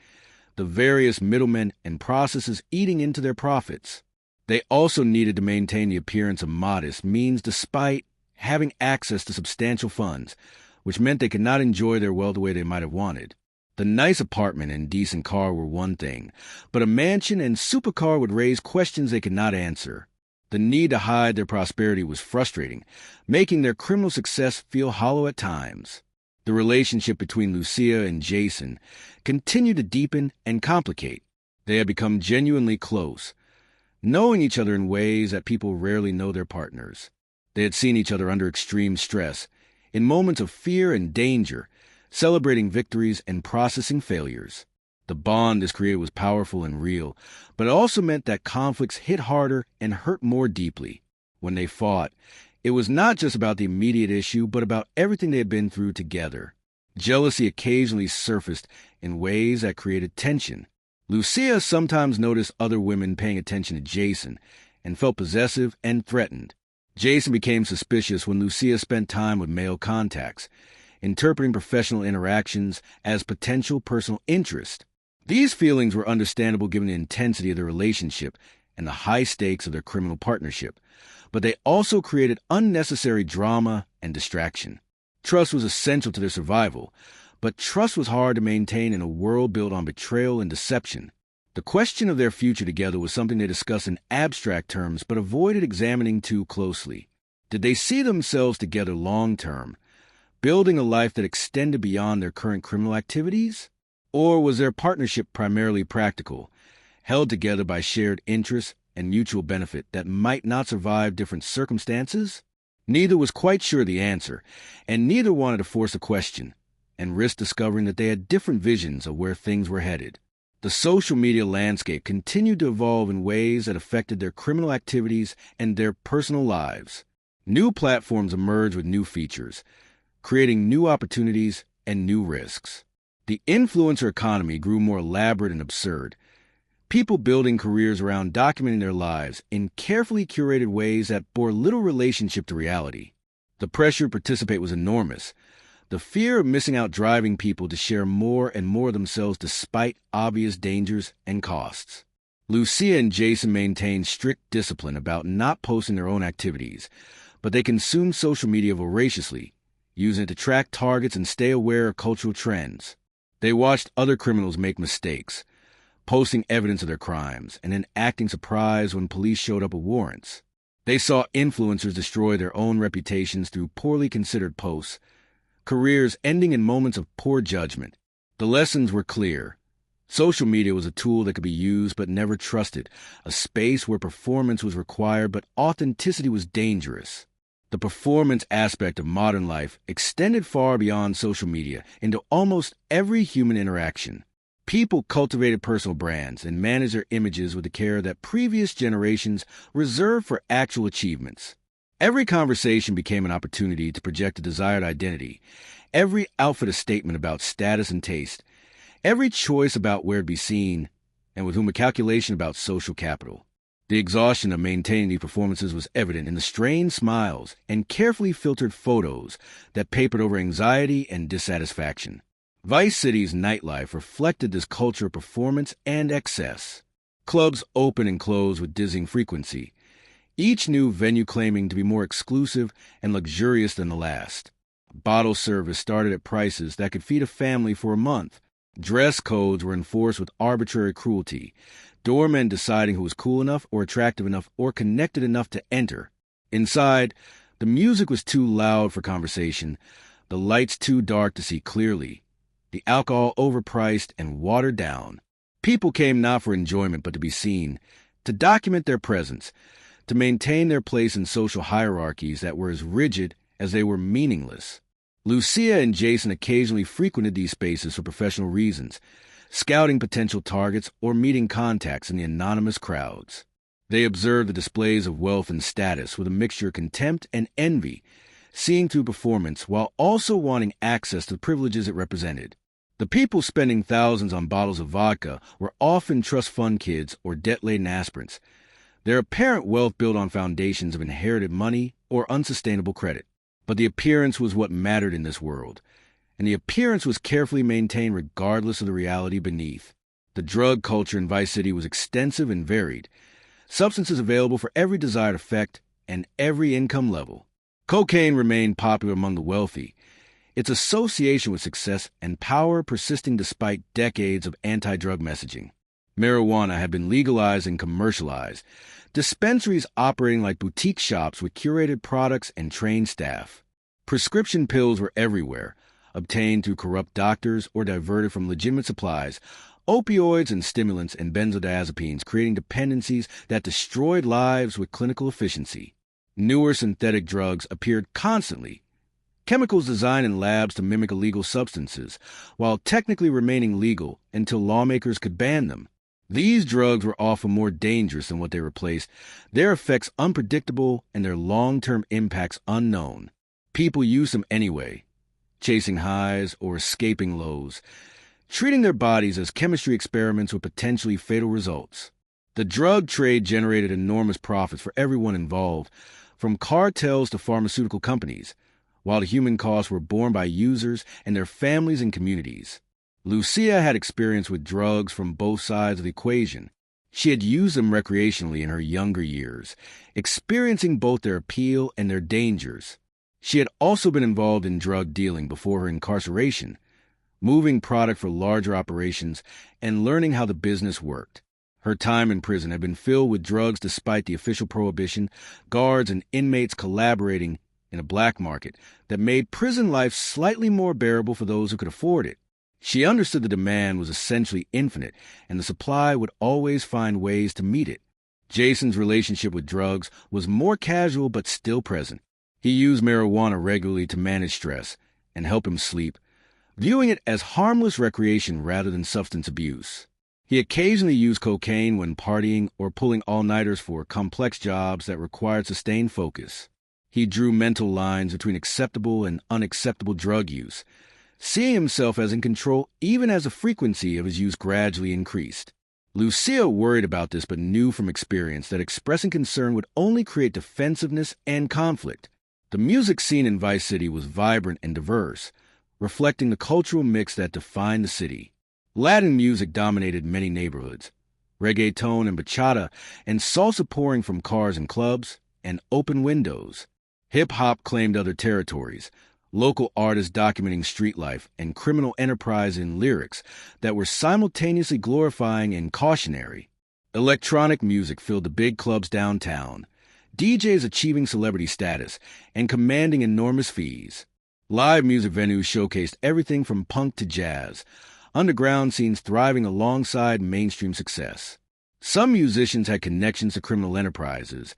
the various middlemen and processes eating into their profits. They also needed to maintain the appearance of modest means despite having access to substantial funds, which meant they could not enjoy their wealth the way they might have wanted. The nice apartment and decent car were one thing, but a mansion and supercar would raise questions they could not answer. The need to hide their prosperity was frustrating, making their criminal success feel hollow at times. The relationship between Lucia and Jason continued to deepen and complicate. They had become genuinely close, knowing each other in ways that people rarely know their partners. They had seen each other under extreme stress, in moments of fear and danger, celebrating victories and processing failures. The bond this created was powerful and real, but it also meant that conflicts hit harder and hurt more deeply. When they fought, it was not just about the immediate issue, but about everything they had been through together. Jealousy occasionally surfaced in ways that created tension. Lucia sometimes noticed other women paying attention to Jason and felt possessive and threatened. Jason became suspicious when Lucia spent time with male contacts, interpreting professional interactions as potential personal interest. These feelings were understandable given the intensity of their relationship and the high stakes of their criminal partnership, but they also created unnecessary drama and distraction. Trust was essential to their survival, but trust was hard to maintain in a world built on betrayal and deception. The question of their future together was something they discussed in abstract terms but avoided examining too closely. Did they see themselves together long-term, building a life that extended beyond their current criminal activities? Or was their partnership primarily practical, held together by shared interests and mutual benefit that might not survive different circumstances? Neither was quite sure the answer, and neither wanted to force a question and risk discovering that they had different visions of where things were headed. The social media landscape continued to evolve in ways that affected their criminal activities and their personal lives. New platforms emerged with new features, creating new opportunities and new risks. The influencer economy grew more elaborate and absurd, people building careers around documenting their lives in carefully curated ways that bore little relationship to reality. The pressure to participate was enormous, the fear of missing out driving people to share more and more of themselves despite obvious dangers and costs. Lucia and Jason maintained strict discipline about not posting their own activities, but they consumed social media voraciously, using it to track targets and stay aware of cultural trends. They watched other criminals make mistakes, posting evidence of their crimes, and then acting surprised when police showed up with warrants. They saw influencers destroy their own reputations through poorly considered posts, careers ending in moments of poor judgment. The lessons were clear. Social media was a tool that could be used but never trusted, a space where performance was required but authenticity was dangerous. The performance aspect of modern life extended far beyond social media into almost every human interaction. People cultivated personal brands and managed their images with the care that previous generations reserved for actual achievements. Every conversation became an opportunity to project a desired identity, every outfit a statement about status and taste, every choice about where to be seen, and with whom a calculation about social capital. The exhaustion of maintaining these performances was evident in the strained smiles and carefully filtered photos that papered over anxiety and dissatisfaction. Vice City's nightlife reflected this culture of performance and excess. Clubs opened and closed with dizzying frequency, each new venue claiming to be more exclusive and luxurious than the last. Bottle service started at prices that could feed a family for a month. Dress codes were enforced with arbitrary cruelty, doormen deciding who was cool enough or attractive enough or connected enough to enter. Inside, the music was too loud for conversation, the lights too dark to see clearly, the alcohol overpriced and watered down. People came not for enjoyment but to be seen, to document their presence, to maintain their place in social hierarchies that were as rigid as they were meaningless. Lucia and Jason occasionally frequented these spaces for professional reasons, scouting potential targets or meeting contacts in the anonymous crowds. They observed the displays of wealth and status with a mixture of contempt and envy, seeing through performance while also wanting access to the privileges it represented. The people spending thousands on bottles of vodka were often trust fund kids or debt-laden aspirants, their apparent wealth built on foundations of inherited money or unsustainable credit. But the appearance was what mattered in this world, and the appearance was carefully maintained regardless of the reality beneath. The drug culture in Vice City was extensive and varied, substances available for every desired effect and every income level. Cocaine remained popular among the wealthy, its association with success and power persisting despite decades of anti-drug messaging. Marijuana had been legalized and commercialized, dispensaries operating like boutique shops with curated products and trained staff. Prescription pills were everywhere, obtained through corrupt doctors or diverted from legitimate supplies, opioids and stimulants and benzodiazepines creating dependencies that destroyed lives with clinical efficiency. Newer synthetic drugs appeared constantly, chemicals designed in labs to mimic illegal substances, while technically remaining legal until lawmakers could ban them. These drugs were often more dangerous than what they replaced, their effects unpredictable and their long-term impacts unknown. People used them anyway, chasing highs or escaping lows, treating their bodies as chemistry experiments with potentially fatal results. The drug trade generated enormous profits for everyone involved, from cartels to pharmaceutical companies, while the human costs were borne by users and their families and communities. Lucia had experience with drugs from both sides of the equation. She had used them recreationally in her younger years, experiencing both their appeal and their dangers. She had also been involved in drug dealing before her incarceration, moving product for larger operations and learning how the business worked. Her time in prison had been filled with drugs despite the official prohibition, guards and inmates collaborating in a black market that made prison life slightly more bearable for those who could afford it. She understood the demand was essentially infinite, and the supply would always find ways to meet it. Jason's relationship with drugs was more casual but still present. He used marijuana regularly to manage stress and help him sleep, viewing it as harmless recreation rather than substance abuse. He occasionally used cocaine when partying or pulling all-nighters for complex jobs that required sustained focus. He drew mental lines between acceptable and unacceptable drug use, seeing himself as in control even as the frequency of his use gradually increased. Lucia worried about this but knew from experience that expressing concern would only create defensiveness and conflict. The music scene in Vice City was vibrant and diverse, reflecting the cultural mix that defined the city. Latin music dominated many neighborhoods, reggaeton and bachata and salsa pouring from cars and clubs and open windows. Hip-hop claimed other territories, local artists documenting street life and criminal enterprise in lyrics that were simultaneously glorifying and cautionary. Electronic music filled the big clubs downtown, DJs achieving celebrity status and commanding enormous fees. Live music venues showcased everything from punk to jazz, underground scenes thriving alongside mainstream success. Some musicians had connections to criminal enterprises,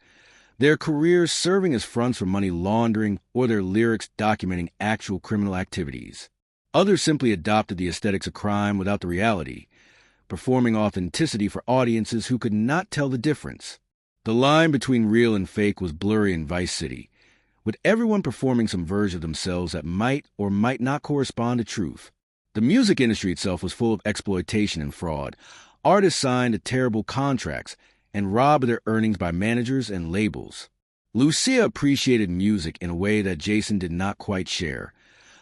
their careers serving as fronts for money laundering or their lyrics documenting actual criminal activities. Others simply adopted the aesthetics of crime without the reality, performing authenticity for audiences who could not tell the difference. The line between real and fake was blurry in Vice City, with everyone performing some version of themselves that might or might not correspond to truth. The music industry itself was full of exploitation and fraud. Artists signed to terrible contracts and robbed of their earnings by managers and labels. Lucia appreciated music in a way that Jason did not quite share,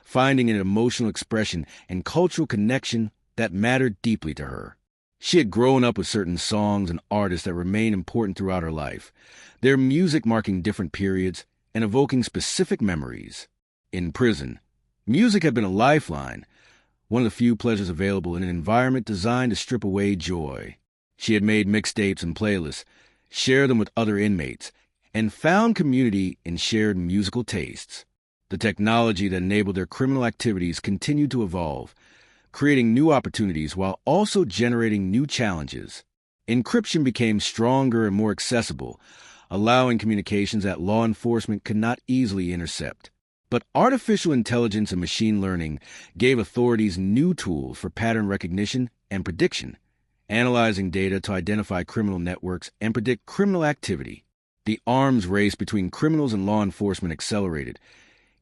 finding an emotional expression and cultural connection that mattered deeply to her. She had grown up with certain songs and artists that remained important throughout her life, their music marking different periods and evoking specific memories. In prison, music had been a lifeline, one of the few pleasures available in an environment designed to strip away joy. She had made mixtapes and playlists, shared them with other inmates, and found community in shared musical tastes. The technology that enabled their criminal activities continued to evolve, creating new opportunities while also generating new challenges. Encryption became stronger and more accessible, allowing communications that law enforcement could not easily intercept. But artificial intelligence and machine learning gave authorities new tools for pattern recognition and prediction, analyzing data to identify criminal networks and predict criminal activity. The arms race between criminals and law enforcement accelerated,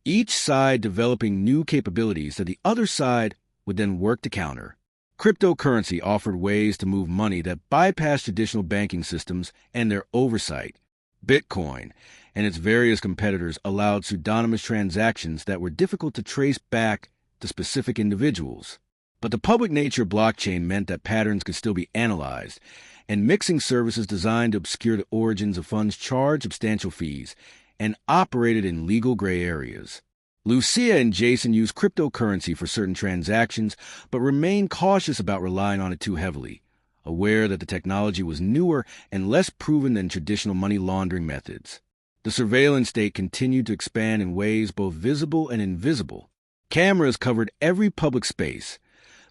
each side developing new capabilities that the other side would then work to counter. Cryptocurrency offered ways to move money that bypassed traditional banking systems and their oversight. Bitcoin and its various competitors allowed pseudonymous transactions that were difficult to trace back to specific individuals. But the public nature of blockchain meant that patterns could still be analyzed, and mixing services designed to obscure the origins of funds charged substantial fees and operated in legal gray areas. Lucia and Jason used cryptocurrency for certain transactions, but remained cautious about relying on it too heavily, aware that the technology was newer and less proven than traditional money laundering methods. The surveillance state continued to expand in ways both visible and invisible. Cameras covered every public space,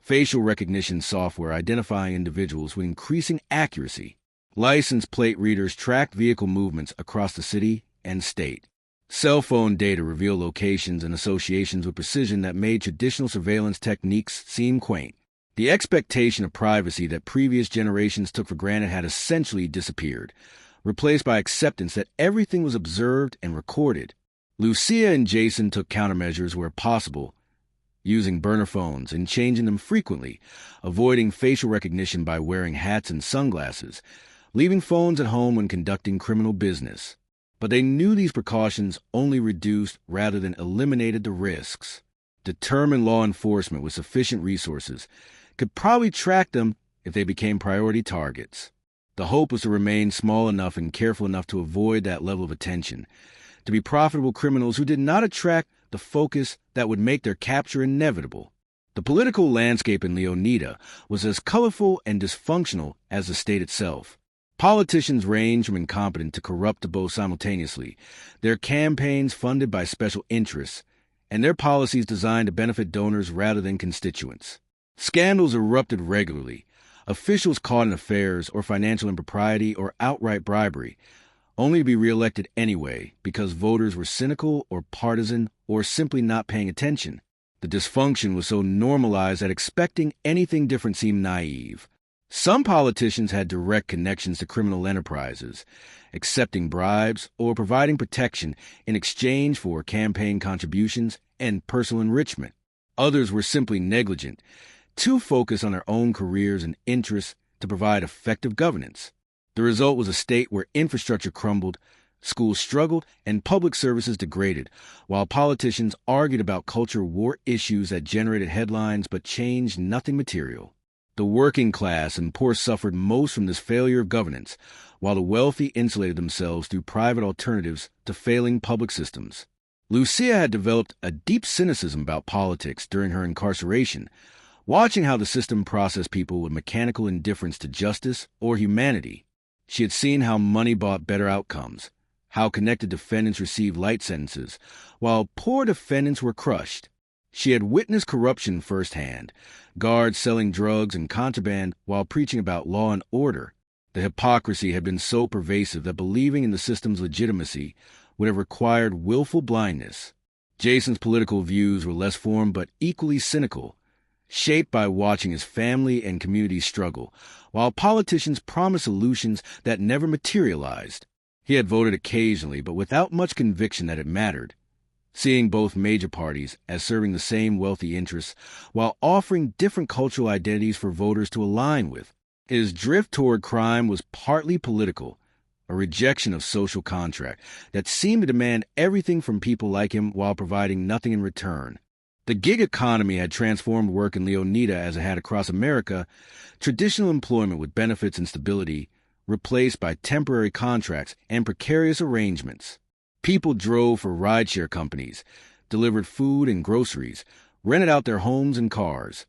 facial recognition software identifying individuals with increasing accuracy. License plate readers tracked vehicle movements across the city and state. Cell phone data revealed locations and associations with precision that made traditional surveillance techniques seem quaint. The expectation of privacy that previous generations took for granted had essentially disappeared, replaced by acceptance that everything was observed and recorded. Lucia and Jason took countermeasures where possible, using burner phones and changing them frequently, avoiding facial recognition by wearing hats and sunglasses, leaving phones at home when conducting criminal business. But they knew these precautions only reduced rather than eliminated the risks. Determined law enforcement with sufficient resources could probably track them if they became priority targets. The hope was to remain small enough and careful enough to avoid that level of attention, to be profitable criminals who did not attract the focus that would make their capture inevitable. The political landscape in Leonida was as colorful and dysfunctional as the state itself. Politicians ranged from incompetent to corrupt to both simultaneously, their campaigns funded by special interests, and their policies designed to benefit donors rather than constituents. Scandals erupted regularly, officials caught in affairs or financial impropriety or outright bribery, only to be reelected anyway because voters were cynical or partisan or simply not paying attention. The dysfunction was so normalized that expecting anything different seemed naive. Some politicians had direct connections to criminal enterprises, accepting bribes or providing protection in exchange for campaign contributions and personal enrichment. Others were simply negligent, too focused on their own careers and interests to provide effective governance. The result was a state where infrastructure crumbled, schools struggled, and public services degraded, while politicians argued about culture war issues that generated headlines but changed nothing material. The working class and poor suffered most from this failure of governance, while the wealthy insulated themselves through private alternatives to failing public systems. Lucia had developed a deep cynicism about politics during her incarceration, watching how the system processed people with mechanical indifference to justice or humanity. She had seen how money bought better outcomes, how connected defendants received light sentences, while poor defendants were crushed. She had witnessed corruption firsthand, guards selling drugs and contraband while preaching about law and order. The hypocrisy had been so pervasive that believing in the system's legitimacy would have required willful blindness. Jason's political views were less formed but equally cynical, shaped by watching his family and community struggle, while politicians promised solutions that never materialized. He had voted occasionally, but without much conviction that it mattered, seeing both major parties as serving the same wealthy interests while offering different cultural identities for voters to align with. His drift toward crime was partly political, a rejection of social contract that seemed to demand everything from people like him while providing nothing in return. The gig economy had transformed work in Leonida as it had across America, traditional employment with benefits and stability, replaced by temporary contracts and precarious arrangements. People drove for rideshare companies, delivered food and groceries, rented out their homes and cars,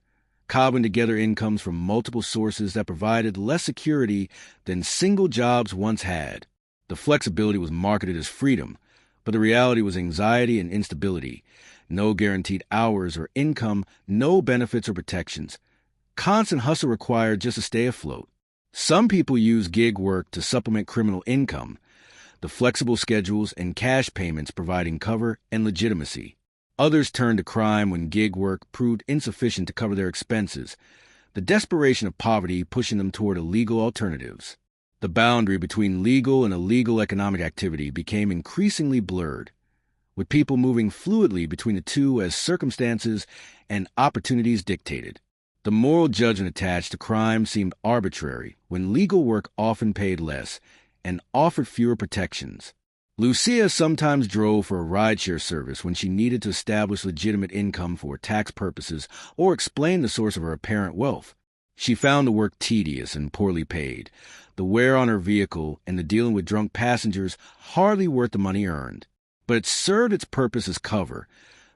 cobbling together incomes from multiple sources that provided less security than single jobs once had. The flexibility was marketed as freedom, but the reality was anxiety and instability. No guaranteed hours or income, no benefits or protections. Constant hustle required just to stay afloat. Some people use gig work to supplement criminal income, the flexible schedules and cash payments providing cover and legitimacy. Others turned to crime when gig work proved insufficient to cover their expenses, the desperation of poverty pushing them toward illegal alternatives. The boundary between legal and illegal economic activity became increasingly blurred, with people moving fluidly between the two as circumstances and opportunities dictated. The moral judgment attached to crime seemed arbitrary when legal work often paid less and offered fewer protections. Lucia sometimes drove for a rideshare service when she needed to establish legitimate income for tax purposes or explain the source of her apparent wealth. She found the work tedious and poorly paid, the wear on her vehicle and the dealing with drunk passengers hardly worth the money earned. But it served its purpose as cover,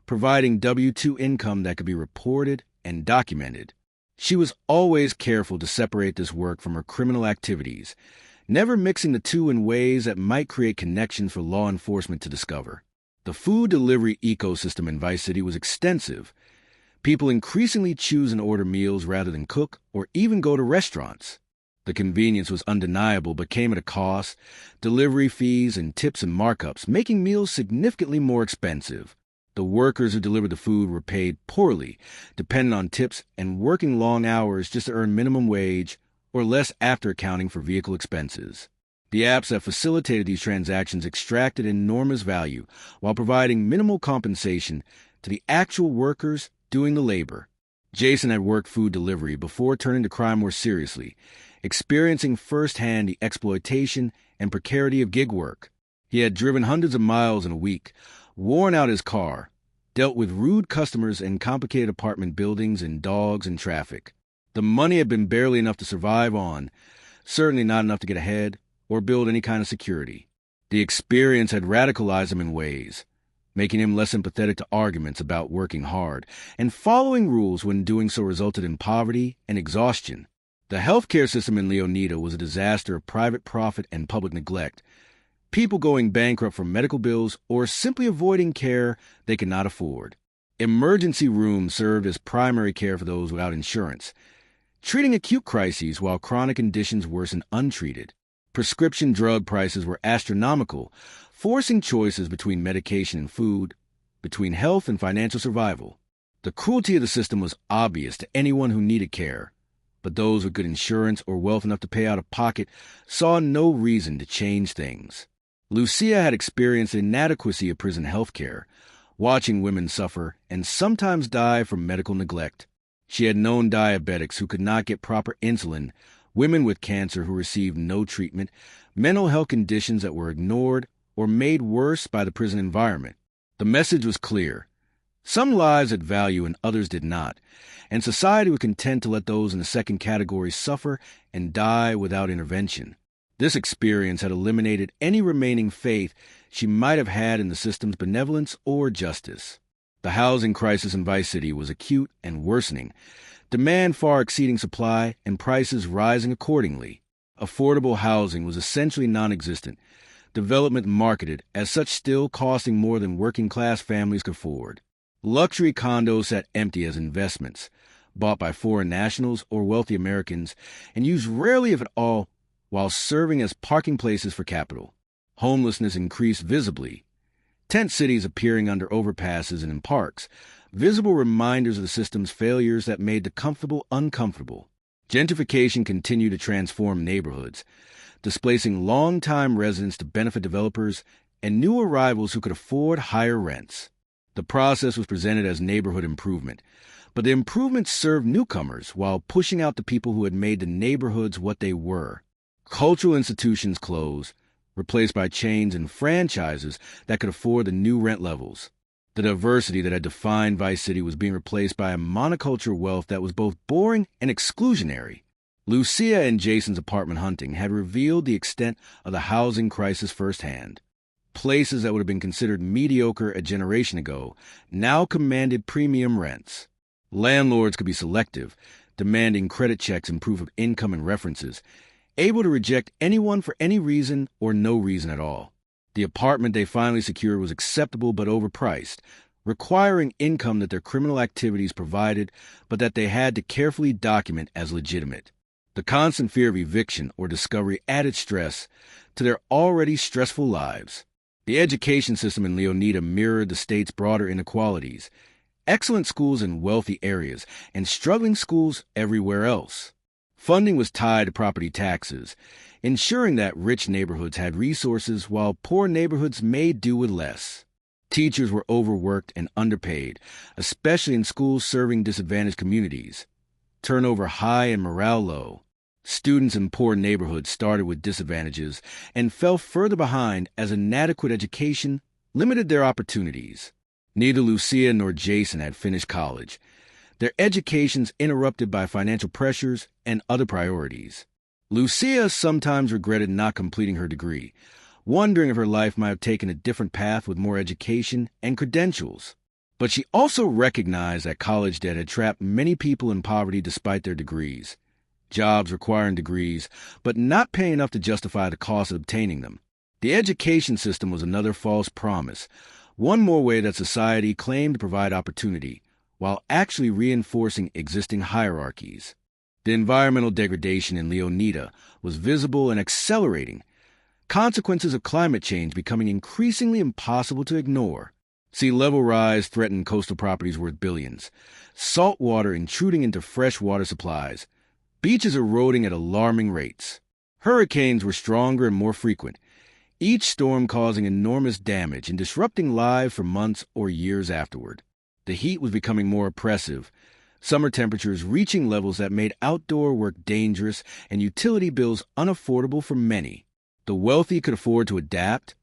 providing W-2 income that could be reported and documented. She was always careful to separate this work from her criminal activities, never mixing the two in ways that might create connections for law enforcement to discover. The food delivery ecosystem in Vice City was extensive. People increasingly choose and order meals rather than cook or even go to restaurants. The convenience was undeniable but came at a cost, delivery fees and tips and markups, making meals significantly more expensive. The workers who delivered the food were paid poorly, dependent on tips and working long hours just to earn minimum wage or less after accounting for vehicle expenses. The apps that facilitated these transactions extracted enormous value while providing minimal compensation to the actual workers doing the labor. Jason had worked food delivery before turning to crime more seriously, experiencing firsthand the exploitation and precarity of gig work. He had driven hundreds of miles in a week, worn out his car, dealt with rude customers in complicated apartment buildings and dogs and traffic. The money had been barely enough to survive on, certainly not enough to get ahead or build any kind of security. The experience had radicalized him in ways, making him less sympathetic to arguments about working hard, and following rules when doing so resulted in poverty and exhaustion. The healthcare system in Leonida was a disaster of private profit and public neglect, people going bankrupt from medical bills or simply avoiding care they could not afford. Emergency rooms served as primary care for those without insurance, treating acute crises while chronic conditions worsened untreated. Prescription drug prices were astronomical, forcing choices between medication and food, between health and financial survival. The cruelty of the system was obvious to anyone who needed care, but those with good insurance or wealth enough to pay out of pocket saw no reason to change things. Lucia had experienced the inadequacy of prison health care, watching women suffer and sometimes die from medical neglect. She had known diabetics who could not get proper insulin, women with cancer who received no treatment, mental health conditions that were ignored or made worse by the prison environment. The message was clear. Some lives had value and others did not, and society was content to let those in the second category suffer and die without intervention. This experience had eliminated any remaining faith she might have had in the system's benevolence or justice. The housing crisis in Vice City was acute and worsening, demand far exceeding supply and prices rising accordingly. Affordable housing was essentially non-existent, development marketed as such still costing more than working-class families could afford. Luxury condos sat empty as investments, bought by foreign nationals or wealthy Americans, and used rarely if at all, while serving as parking places for capital. Homelessness increased visibly, tent cities appearing under overpasses and in parks, visible reminders of the system's failures that made the comfortable uncomfortable. Gentrification continued to transform neighborhoods, displacing long-time residents to benefit developers and new arrivals who could afford higher rents. The process was presented as neighborhood improvement, but the improvements served newcomers while pushing out the people who had made the neighborhoods what they were. Cultural institutions closed, replaced by chains and franchises that could afford the new rent levels. The diversity that had defined Vice City was being replaced by a monoculture wealth that was both boring and exclusionary. Lucia and Jason's apartment hunting had revealed the extent of the housing crisis firsthand. Places that would have been considered mediocre a generation ago now commanded premium rents. Landlords could be selective, demanding credit checks and proof of income and references, able to reject anyone for any reason or no reason at all. The apartment they finally secured was acceptable but overpriced, requiring income that their criminal activities provided but that they had to carefully document as legitimate. The constant fear of eviction or discovery added stress to their already stressful lives. The education system in Leonida mirrored the state's broader inequalities, excellent schools in wealthy areas and struggling schools everywhere else. Funding was tied to property taxes, ensuring that rich neighborhoods had resources while poor neighborhoods made do with less. Teachers were overworked and underpaid, especially in schools serving disadvantaged communities. Turnover high and morale low. Students in poor neighborhoods started with disadvantages and fell further behind as inadequate education limited their opportunities. Neither Lucia nor Jason had finished college, their educations interrupted by financial pressures and other priorities. Lucia sometimes regretted not completing her degree, wondering if her life might have taken a different path with more education and credentials. But she also recognized that college debt had trapped many people in poverty despite their degrees. Jobs requiring degrees, but not paying enough to justify the cost of obtaining them. The education system was another false promise, one more way that society claimed to provide opportunity, while actually reinforcing existing hierarchies. The environmental degradation in Leonida was visible and accelerating, consequences of climate change becoming increasingly impossible to ignore. Sea level rise threatened coastal properties worth billions, salt water intruding into fresh water supplies, beaches eroding at alarming rates. Hurricanes were stronger and more frequent, each storm causing enormous damage and disrupting lives for months or years afterward. The heat was becoming more oppressive, summer temperatures reaching levels that made outdoor work dangerous and utility bills unaffordable for many. The wealthy could afford to adapt,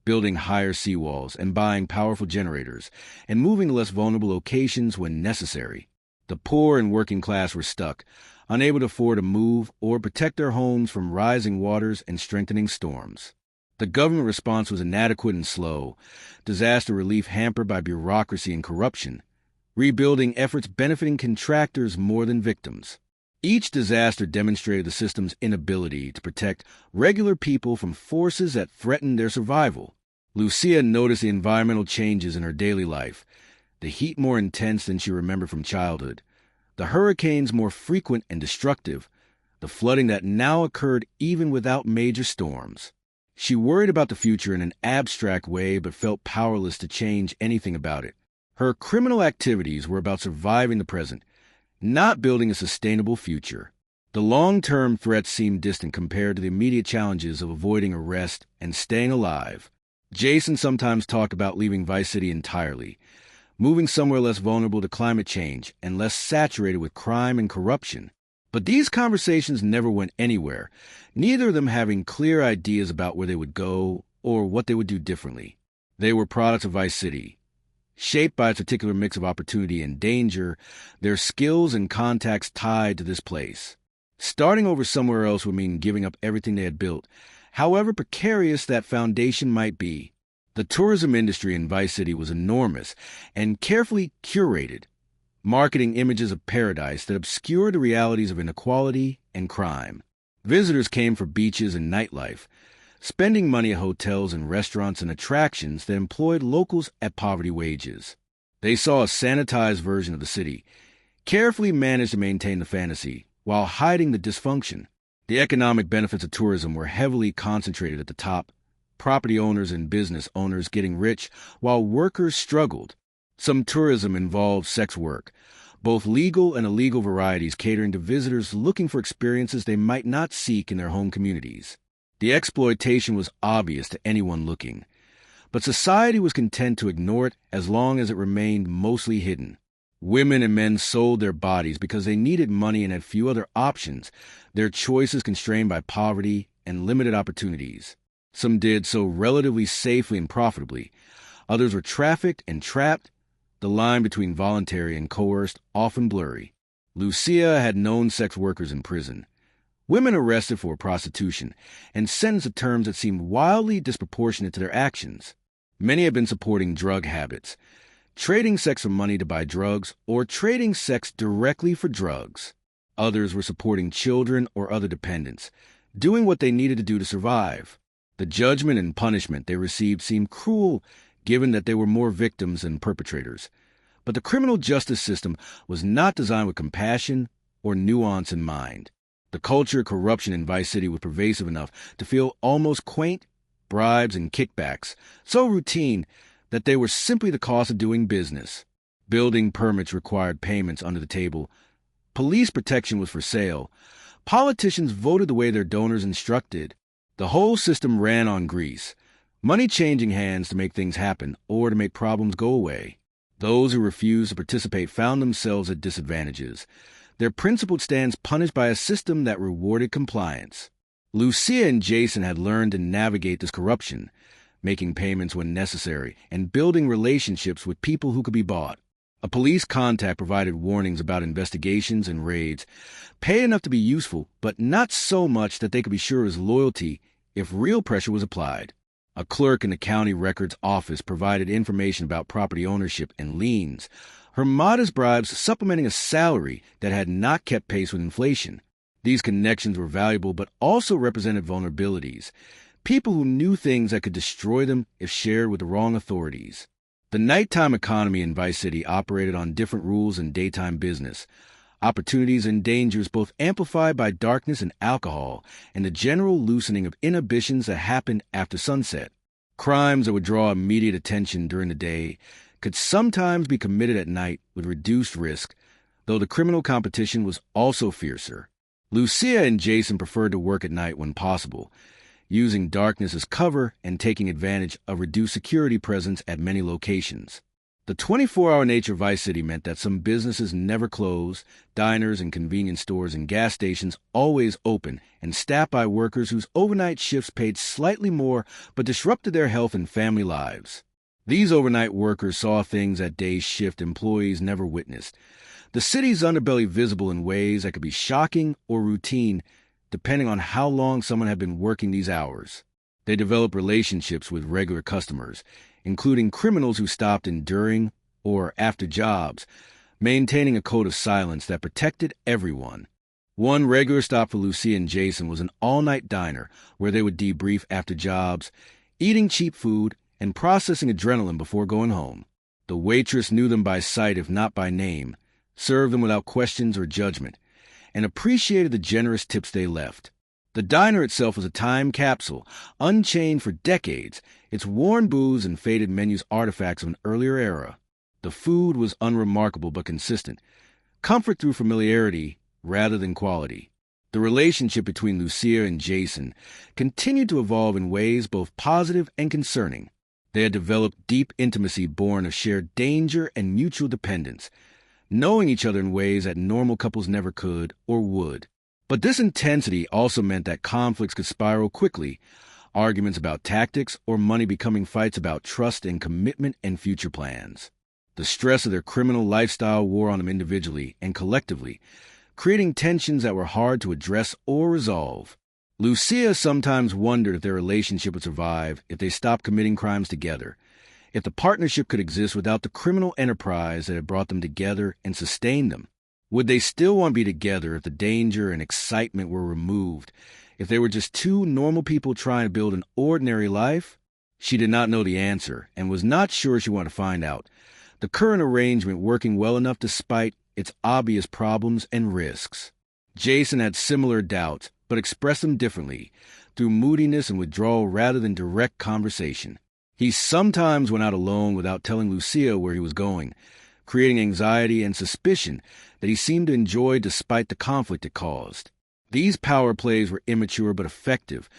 building higher seawalls and buying powerful generators, and moving to less vulnerable locations when necessary. The poor and working class were stuck, unable to afford a move or protect their homes from rising waters and strengthening storms. The government response was inadequate and slow, disaster relief hampered by bureaucracy and corruption, rebuilding efforts benefiting contractors more than victims. Each disaster demonstrated the system's inability to protect regular people from forces that threatened their survival. Lucia noticed the environmental changes in her daily life, the heat more intense than she remembered from childhood, the hurricanes more frequent and destructive, the flooding that now occurred even without major storms. She worried about the future in an abstract way but felt powerless to change anything about it. Her criminal activities were about surviving the present, not building a sustainable future. The long-term threats seemed distant compared to the immediate challenges of avoiding arrest and staying alive. Jason sometimes talked about leaving Vice City entirely, moving somewhere less vulnerable to climate change and less saturated with crime and corruption. But these conversations never went anywhere, neither of them having clear ideas about where they would go or what they would do differently. They were products of Vice City. Shaped by its particular mix of opportunity and danger, their skills and contacts tied to this place. Starting over somewhere else would mean giving up everything they had built, however precarious that foundation might be. The tourism industry in Vice City was enormous and carefully curated, marketing images of paradise that obscured the realities of inequality and crime. Visitors came for beaches and nightlife, spending money at hotels and restaurants and attractions that employed locals at poverty wages. They saw a sanitized version of the city, carefully managed to maintain the fantasy, while hiding the dysfunction. The economic benefits of tourism were heavily concentrated at the top, property owners and business owners getting rich, while workers struggled. Some tourism involved sex work, both legal and illegal varieties catering to visitors looking for experiences they might not seek in their home communities. The exploitation was obvious to anyone looking, but society was content to ignore it as long as it remained mostly hidden. Women and men sold their bodies because they needed money and had few other options, their choices constrained by poverty and limited opportunities. Some did so relatively safely and profitably. Others were trafficked and trapped, the line between voluntary and coerced often blurry. Lucia had known sex workers in prison, women arrested for prostitution, and sentenced to terms that seemed wildly disproportionate to their actions. Many had been supporting drug habits, trading sex for money to buy drugs, or trading sex directly for drugs. Others were supporting children or other dependents, doing what they needed to do to survive. The judgment and punishment they received seemed cruel, given that they were more victims than perpetrators. But the criminal justice system was not designed with compassion or nuance in mind. The culture of corruption in Vice City was pervasive enough to feel almost quaint, bribes and kickbacks, so routine that they were simply the cost of doing business. Building permits required payments under the table. Police protection was for sale. Politicians voted the way their donors instructed. The whole system ran on grease, money changing hands to make things happen or to make problems go away. Those who refused to participate found themselves at disadvantages, their principled stands punished by a system that rewarded compliance. Lucia and Jason had learned to navigate this corruption, making payments when necessary and building relationships with people who could be bought. A police contact provided warnings about investigations and raids, paid enough to be useful, but not so much that they could be sure of his loyalty if real pressure was applied. A clerk in the county records office provided information about property ownership and liens, her modest bribes supplementing a salary that had not kept pace with inflation. These connections were valuable but also represented vulnerabilities, people who knew things that could destroy them if shared with the wrong authorities. The nighttime economy in Vice City operated on different rules than daytime business. Opportunities and dangers both amplified by darkness and alcohol, and the general loosening of inhibitions that happened after sunset. Crimes that would draw immediate attention during the day could sometimes be committed at night with reduced risk, though the criminal competition was also fiercer. Lucia and Jason preferred to work at night when possible, using darkness as cover and taking advantage of reduced security presence at many locations. The 24-hour nature of Vice City meant that some businesses never closed, diners and convenience stores and gas stations always open and staffed by workers whose overnight shifts paid slightly more but disrupted their health and family lives. These overnight workers saw things that day shift employees never witnessed, the city's underbelly visible in ways that could be shocking or routine depending on how long someone had been working these hours. They developed relationships with regular customers, including criminals who stopped in during or after jobs, maintaining a code of silence that protected everyone. One regular stop for Lucia and Jason was an all-night diner where they would debrief after jobs, eating cheap food, and processing adrenaline before going home. The waitress knew them by sight if not by name, served them without questions or judgment, and appreciated the generous tips they left. The diner itself was a time capsule, unchanged for decades, its worn booths and faded menus artifacts of an earlier era. The food was unremarkable but consistent, comfort through familiarity rather than quality. The relationship between Lucia and Jason continued to evolve in ways both positive and concerning. They had developed deep intimacy born of shared danger and mutual dependence, knowing each other in ways that normal couples never could or would. But this intensity also meant that conflicts could spiral quickly, arguments about tactics or money becoming fights about trust and commitment and future plans. The stress of their criminal lifestyle wore on them individually and collectively, creating tensions that were hard to address or resolve. Lucia sometimes wondered if their relationship would survive if they stopped committing crimes together, if the partnership could exist without the criminal enterprise that had brought them together and sustained them. Would they still want to be together if the danger and excitement were removed, if they were just two normal people trying to build an ordinary life? She did not know the answer and was not sure she wanted to find out, the current arrangement working well enough despite its obvious problems and risks. Jason had similar doubts, but expressed them differently, through moodiness and withdrawal rather than direct conversation. He sometimes went out alone without telling Lucia where he was going, creating anxiety and suspicion that he seemed to enjoy despite the conflict it caused. These power plays were immature but effective,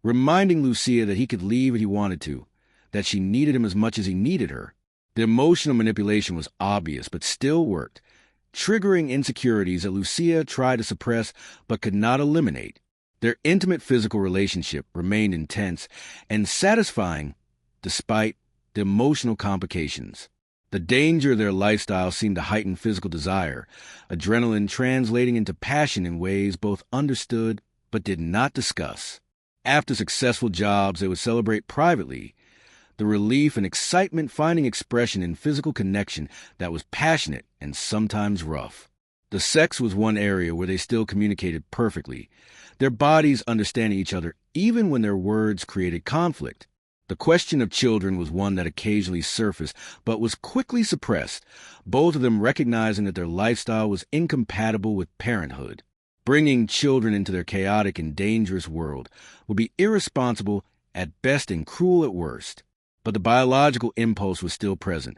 reminding Lucia that he could leave if he wanted to, that she needed him as much as he needed her. The emotional manipulation was obvious but still worked, triggering insecurities that Lucia tried to suppress but could not eliminate. Their intimate physical relationship remained intense and satisfying despite the emotional complications. The danger of their lifestyle seemed to heighten physical desire, adrenaline translating into passion in ways both understood but did not discuss. After successful jobs, they would celebrate privately, the relief and excitement finding expression in physical connection that was passionate and sometimes rough. The sex was one area where they still communicated perfectly, their bodies understanding each other even when their words created conflict. The question of children was one that occasionally surfaced but was quickly suppressed, both of them recognizing that their lifestyle was incompatible with parenthood. Bringing children into their chaotic and dangerous world would be irresponsible at best and cruel at worst. But the biological impulse was still present,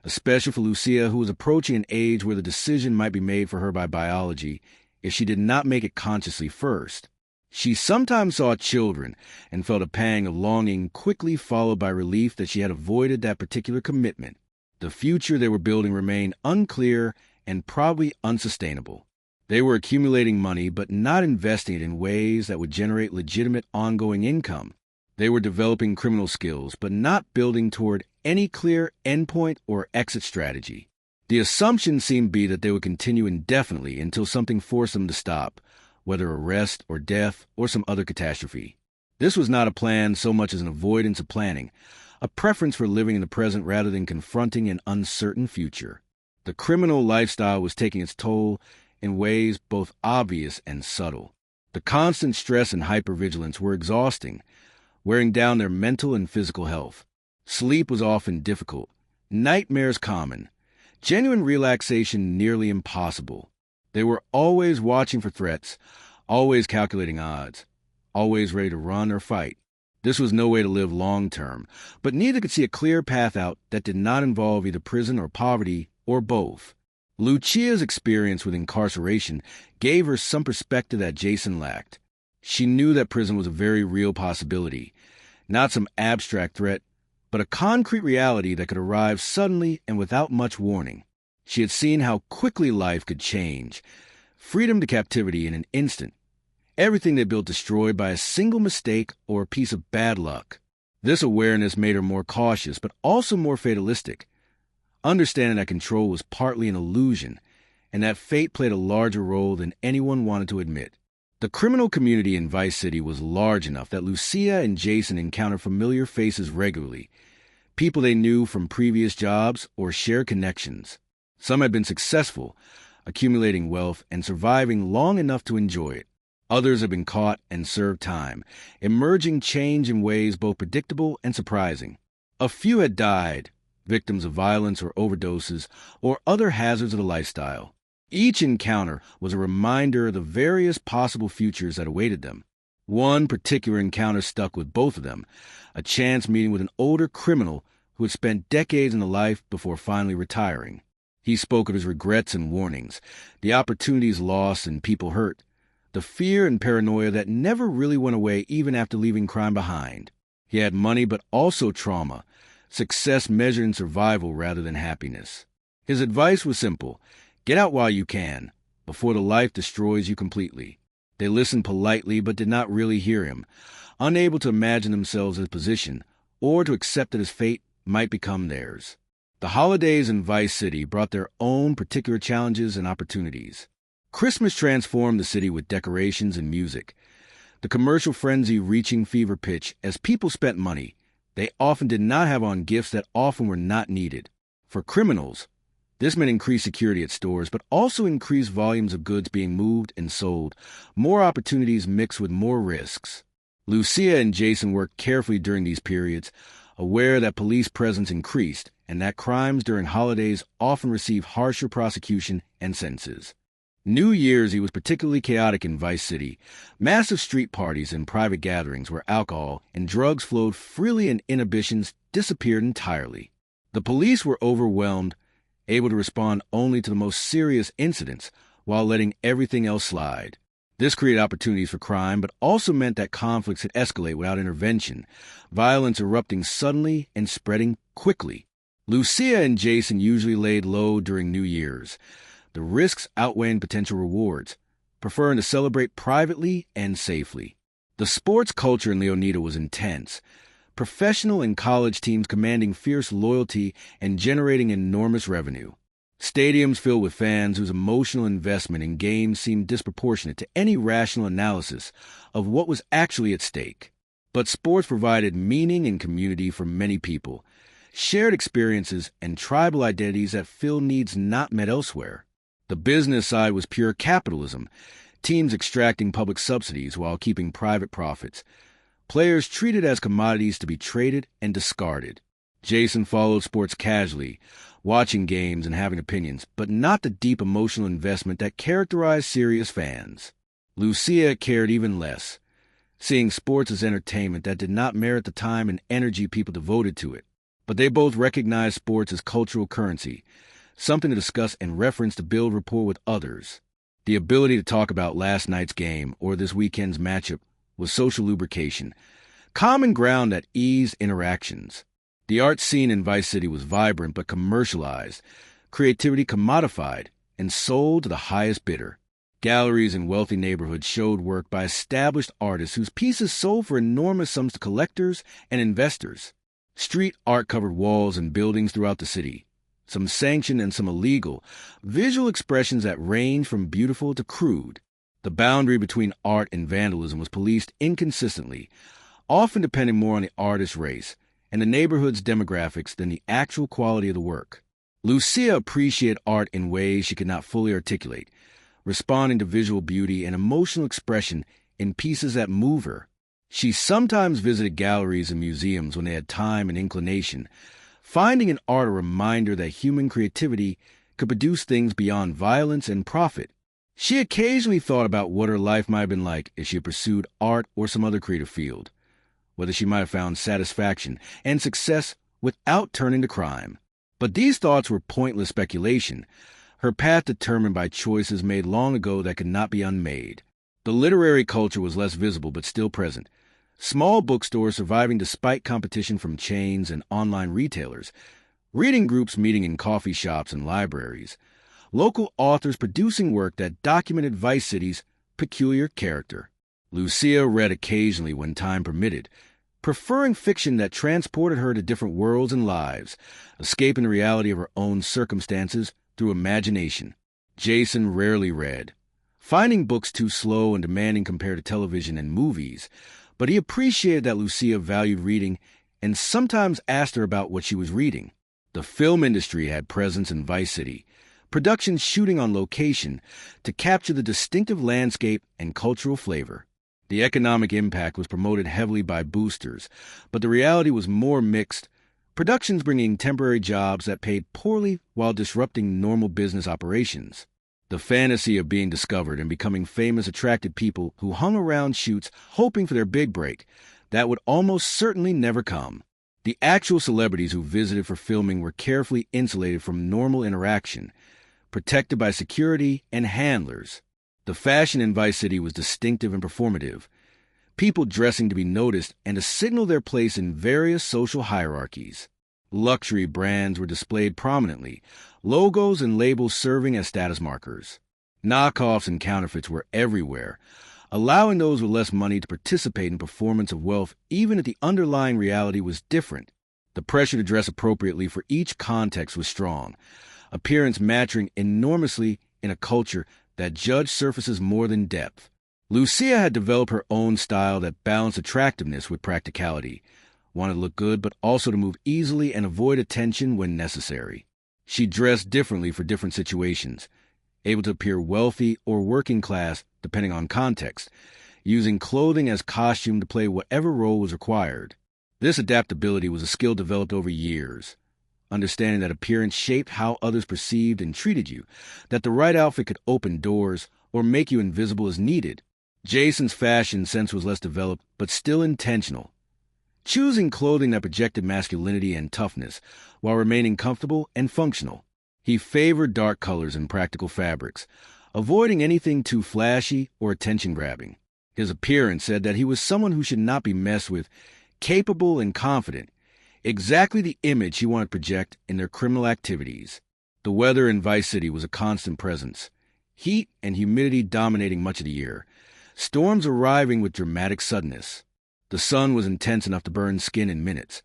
especially for Lucia, who was approaching an age where the decision might be made for her by biology if she did not make it consciously first. She sometimes saw children and felt a pang of longing quickly followed by relief that she had avoided that particular commitment. The future they were building remained unclear and probably unsustainable. They were accumulating money but not investing it in ways that would generate legitimate ongoing income. They were developing criminal skills, but not building toward any clear endpoint or exit strategy. The assumption seemed to be that they would continue indefinitely until something forced them to stop, whether arrest or death or some other catastrophe. This was not a plan so much as an avoidance of planning, a preference for living in the present rather than confronting an uncertain future. The criminal lifestyle was taking its toll in ways both obvious and subtle. The constant stress and hypervigilance were exhausting, wearing down their mental and physical health. Sleep was often difficult, nightmares common, genuine relaxation nearly impossible. They were always watching for threats, always calculating odds, always ready to run or fight. This was no way to live long-term, but neither could see a clear path out that did not involve either prison or poverty or both. Lucia's experience with incarceration gave her some perspective that Jason lacked. She knew that prison was a very real possibility, not some abstract threat, but a concrete reality that could arrive suddenly and without much warning. She had seen how quickly life could change, freedom to captivity in an instant, everything they built destroyed by a single mistake or a piece of bad luck. This awareness made her more cautious, but also more fatalistic, understanding that control was partly an illusion, and that fate played a larger role than anyone wanted to admit. The criminal community in Vice City was large enough that Lucia and Jason encountered familiar faces regularly, people they knew from previous jobs or shared connections. Some had been successful, accumulating wealth and surviving long enough to enjoy it. Others had been caught and served time, emerging changed in ways both predictable and surprising. A few had died, victims of violence or overdoses, or other hazards of the lifestyle. Each encounter was a reminder of the various possible futures that awaited them. One particular encounter stuck with both of them, a chance meeting with an older criminal who had spent decades in the life before finally retiring. He spoke of his regrets and warnings, the opportunities lost and people hurt, the fear and paranoia that never really went away even after leaving crime behind. He had money but also trauma, success measured in survival rather than happiness. His advice was simple: get out while you can, before the life destroys you completely. They listened politely but did not really hear him, unable to imagine themselves in his position or to accept that his fate might become theirs. The holidays in Vice City brought their own particular challenges and opportunities. Christmas transformed the city with decorations and music, the commercial frenzy reaching fever pitch as people spent money. They often did not have on gifts that often were not needed. For criminals, this meant increased security at stores, but also increased volumes of goods being moved and sold, more opportunities mixed with more risks. Lucia and Jason worked carefully during these periods, aware that police presence increased and that crimes during holidays often received harsher prosecution and sentences. New Year's Eve was particularly chaotic in Vice City. Massive street parties and private gatherings where alcohol and drugs flowed freely and inhibitions disappeared entirely. The police were overwhelmed, able to respond only to the most serious incidents while letting everything else slide. This created opportunities for crime, but also meant that conflicts could escalate without intervention, violence erupting suddenly and spreading quickly. Lucia and Jason usually laid low during New Year's, the risks outweighing potential rewards, preferring to celebrate privately and safely. The sports culture in Leonida was intense, professional and college teams commanding fierce loyalty and generating enormous revenue. Stadiums filled with fans whose emotional investment in games seemed disproportionate to any rational analysis of what was actually at stake. But sports provided meaning and community for many people, shared experiences and tribal identities that filled needs not met elsewhere. The business side was pure capitalism, teams extracting public subsidies while keeping private profits, players treated as commodities to be traded and discarded. Jason followed sports casually, watching games and having opinions, but not the deep emotional investment that characterized serious fans. Lucia cared even less, seeing sports as entertainment that did not merit the time and energy people devoted to it. But they both recognized sports as cultural currency, something to discuss and reference to build rapport with others. The ability to talk about last night's game or this weekend's matchup was social lubrication, common ground that eased interactions. The art scene in Vice City was vibrant but commercialized, creativity commodified, and sold to the highest bidder. Galleries in wealthy neighborhoods showed work by established artists whose pieces sold for enormous sums to collectors and investors. Street art covered walls and buildings throughout the city, some sanctioned and some illegal, visual expressions that ranged from beautiful to crude. The boundary between art and vandalism was policed inconsistently, often depending more on the artist's race and the neighborhood's demographics than the actual quality of the work. Lucia appreciated art in ways she could not fully articulate, responding to visual beauty and emotional expression in pieces that move her. She sometimes visited galleries and museums when they had time and inclination, finding in art a reminder that human creativity could produce things beyond violence and profit. She occasionally thought about what her life might have been like if she had pursued art or some other creative field, whether she might have found satisfaction and success without turning to crime. But these thoughts were pointless speculation, her path determined by choices made long ago that could not be unmade. The literary culture was less visible but still present. Small bookstores surviving despite competition from chains and online retailers, reading groups meeting in coffee shops and libraries, local authors producing work that documented Vice City's peculiar character. Lucia read occasionally when time permitted, preferring fiction that transported her to different worlds and lives, escaping the reality of her own circumstances through imagination. Jason rarely read, finding books too slow and demanding compared to television and movies, but he appreciated that Lucia valued reading and sometimes asked her about what she was reading. The film industry had presence in Vice City, productions shooting on location to capture the distinctive landscape and cultural flavor. The economic impact was promoted heavily by boosters, but the reality was more mixed, productions bringing temporary jobs that paid poorly while disrupting normal business operations. The fantasy of being discovered and becoming famous attracted people who hung around shoots hoping for their big break that would almost certainly never come. The actual celebrities who visited for filming were carefully insulated from normal interaction, protected by security and handlers. The fashion in Vice City was distinctive and performative, people dressing to be noticed and to signal their place in various social hierarchies. Luxury brands were displayed prominently, logos and labels serving as status markers. Knockoffs and counterfeits were everywhere, allowing those with less money to participate in performance of wealth even if the underlying reality was different. The pressure to dress appropriately for each context was strong, appearance mattering enormously in a culture that judged surfaces more than depth. Lucia had developed her own style that balanced attractiveness with practicality, wanted to look good but also to move easily and avoid attention when necessary. She dressed differently for different situations, able to appear wealthy or working class depending on context, using clothing as costume to play whatever role was required. This adaptability was a skill developed over years, understanding that appearance shaped how others perceived and treated you, that the right outfit could open doors or make you invisible as needed. Jason's fashion sense was less developed but still intentional, choosing clothing that projected masculinity and toughness while remaining comfortable and functional. He favored dark colors and practical fabrics, avoiding anything too flashy or attention-grabbing. His appearance said that he was someone who should not be messed with, capable and confident, exactly the image he wanted to project in their criminal activities. The weather in Vice City was a constant presence, heat and humidity dominating much of the year, storms arriving with dramatic suddenness. The sun was intense enough to burn skin in minutes,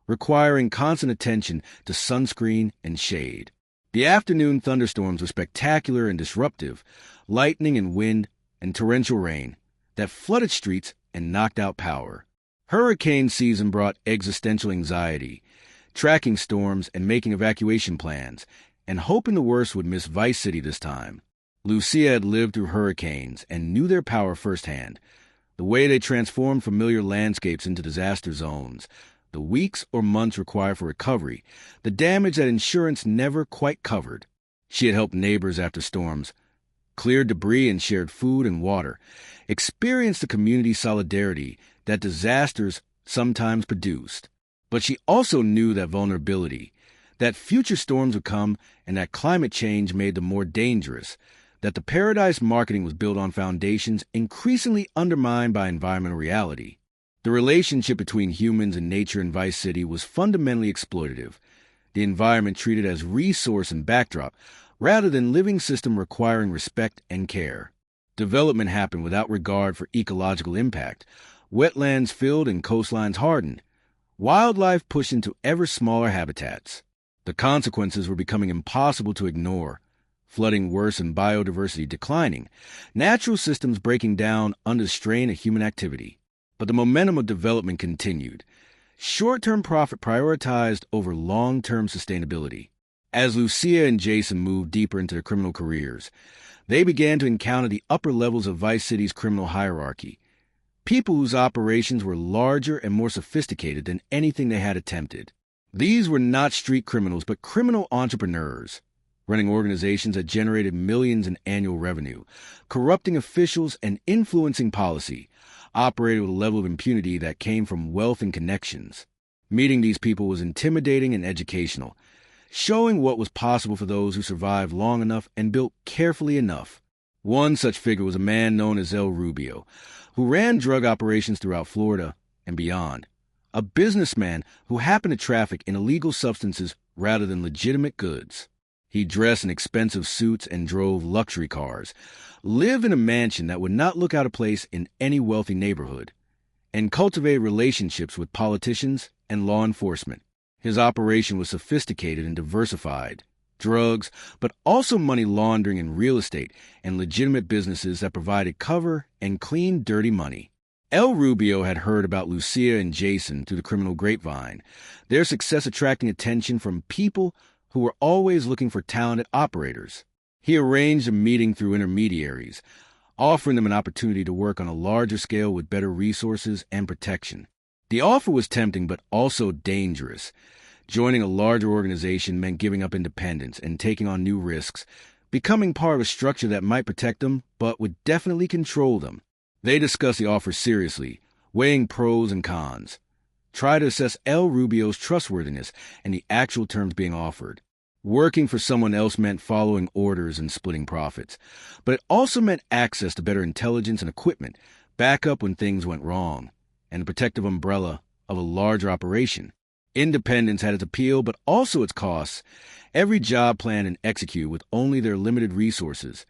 requiring constant attention to sunscreen and shade. The afternoon thunderstorms were spectacular and disruptive, lightning and wind and torrential rain that flooded streets and knocked out power. Hurricane season brought existential anxiety, tracking storms and making evacuation plans, and hoping the worst would miss Vice City this time. Lucia had lived through hurricanes and knew their power firsthand, the way they transformed familiar landscapes into disaster zones, the weeks or months required for recovery, the damage that insurance never quite covered. She had helped neighbors after storms, cleared debris and shared food and water, experienced the community solidarity that disasters sometimes produced. But she also knew that vulnerability, that future storms would come and that climate change made them more dangerous, that the paradise marketing was built on foundations increasingly undermined by environmental reality. The relationship between humans and nature in Vice City was fundamentally exploitative, the environment treated as resource and backdrop, rather than living system requiring respect and care. Development happened without regard for ecological impact. Wetlands filled and coastlines hardened. Wildlife pushed into ever smaller habitats. The consequences were becoming impossible to ignore. Flooding worse and biodiversity declining, natural systems breaking down under the strain of human activity. But the momentum of development continued. Short-term profit prioritized over long-term sustainability. As Lucia and Jason moved deeper into their criminal careers, they began to encounter the upper levels of Vice City's criminal hierarchy, people whose operations were larger and more sophisticated than anything they had attempted. These were not street criminals, but criminal entrepreneurs, running organizations that generated millions in annual revenue, corrupting officials and influencing policy, operated with a level of impunity that came from wealth and connections. Meeting these people was intimidating and educational, showing what was possible for those who survived long enough and built carefully enough. One such figure was a man known as El Rubio, who ran drug operations throughout Florida and beyond, a businessman who happened to traffic in illegal substances rather than legitimate goods. He dressed in expensive suits and drove luxury cars, lived in a mansion that would not look out of place in any wealthy neighborhood, and cultivated relationships with politicians and law enforcement. His operation was sophisticated and diversified, drugs, but also money laundering in real estate and legitimate businesses that provided cover and clean, dirty money. El Rubio had heard about Lucia and Jason through the criminal grapevine, their success attracting attention from people who were always looking for talented operators. He arranged a meeting through intermediaries, offering them an opportunity to work on a larger scale with better resources and protection. The offer was tempting but also dangerous. Joining a larger organization meant giving up independence and taking on new risks, becoming part of a structure that might protect them but would definitely control them. They discussed the offer seriously, weighing pros and cons. Try to assess El Rubio's trustworthiness and the actual terms being offered. Working for someone else meant following orders and splitting profits, but it also meant access to better intelligence and equipment, backup when things went wrong, and the protective umbrella of a larger operation. Independence had its appeal, but also its costs. Every job planned and executed with only their limited resources.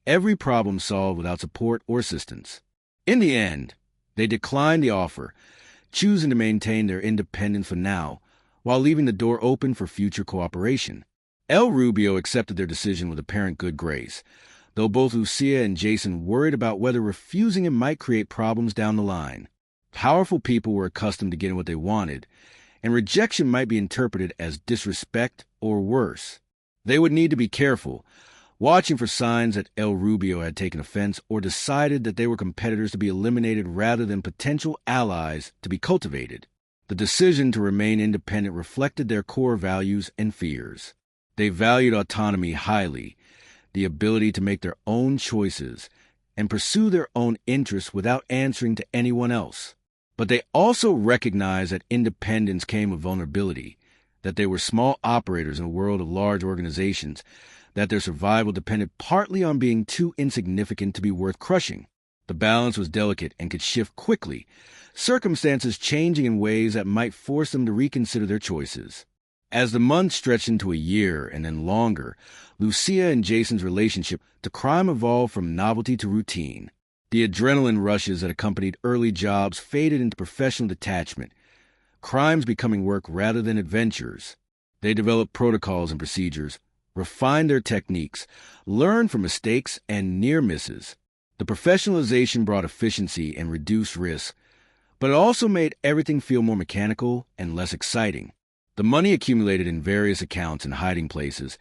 Every problem solved without support or assistance. In the end, they declined the offer, choosing to maintain their independence for now, while leaving the door open for future cooperation. El Rubio accepted their decision with apparent good grace, though both Lucia and Jason worried about whether refusing it might create problems down the line. Powerful people were accustomed to getting what they wanted, and rejection might be interpreted as disrespect or worse. They would need to be careful, watching for signs that El Rubio had taken offense or decided that they were competitors to be eliminated rather than potential allies to be cultivated. The decision to remain independent reflected their core values and fears. They valued autonomy highly, the ability to make their own choices and pursue their own interests without answering to anyone else. But they also recognized that independence came with vulnerability, that they were small operators in a world of large organizations, that their survival depended partly on being too insignificant to be worth crushing. The balance was delicate and could shift quickly, circumstances changing in ways that might force them to reconsider their choices. As the months stretched into a year and then longer, Lucia and Jason's relationship to crime evolved from novelty to routine. The adrenaline rushes that accompanied early jobs faded into professional detachment, crimes becoming work rather than adventures. They developed protocols and procedures, refined their techniques, learned from mistakes and near misses. The professionalization brought efficiency and reduced risk, but it also made everything feel more mechanical and less exciting. The money accumulated in various accounts and hiding places,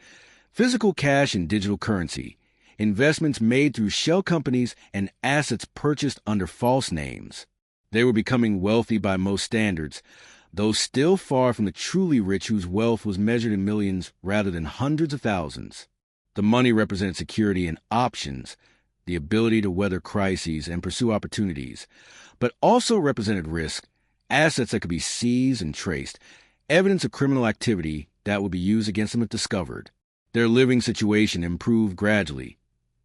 physical cash and digital currency, investments made through shell companies, and assets purchased under false names. They were becoming wealthy by most standards, though still far from the truly rich whose wealth was measured in millions rather than hundreds of thousands. The money represented security and options, the ability to weather crises and pursue opportunities, but also represented risk, assets that could be seized and traced, evidence of criminal activity that would be used against them if discovered. Their living situation improved gradually,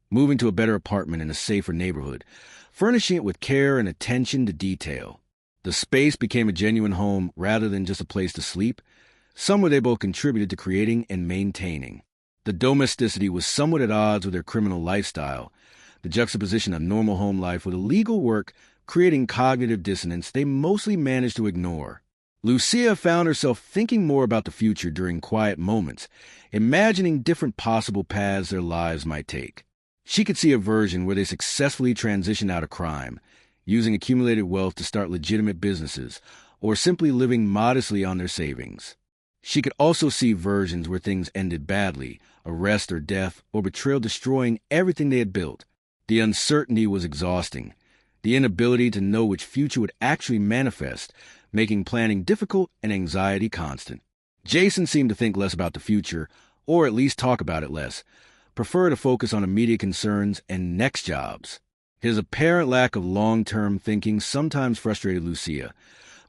moving to a better apartment in a safer neighborhood, furnishing it with care and attention to detail. The space became a genuine home rather than just a place to sleep, somewhere they both contributed to creating and maintaining. The domesticity was somewhat at odds with their criminal lifestyle, the juxtaposition of normal home life with illegal work creating cognitive dissonance they mostly managed to ignore. Lucia found herself thinking more about the future during quiet moments, imagining different possible paths their lives might take. She could see a version where they successfully transitioned out of crime, using accumulated wealth to start legitimate businesses, or simply living modestly on their savings. She could also see versions where things ended badly, arrest or death, or betrayal destroying everything they had built. The uncertainty was exhausting, the inability to know which future would actually manifest, making planning difficult and anxiety constant. Jason seemed to think less about the future, or at least talk about it less, prefer to focus on immediate concerns and next jobs. His apparent lack of long-term thinking sometimes frustrated Lucia,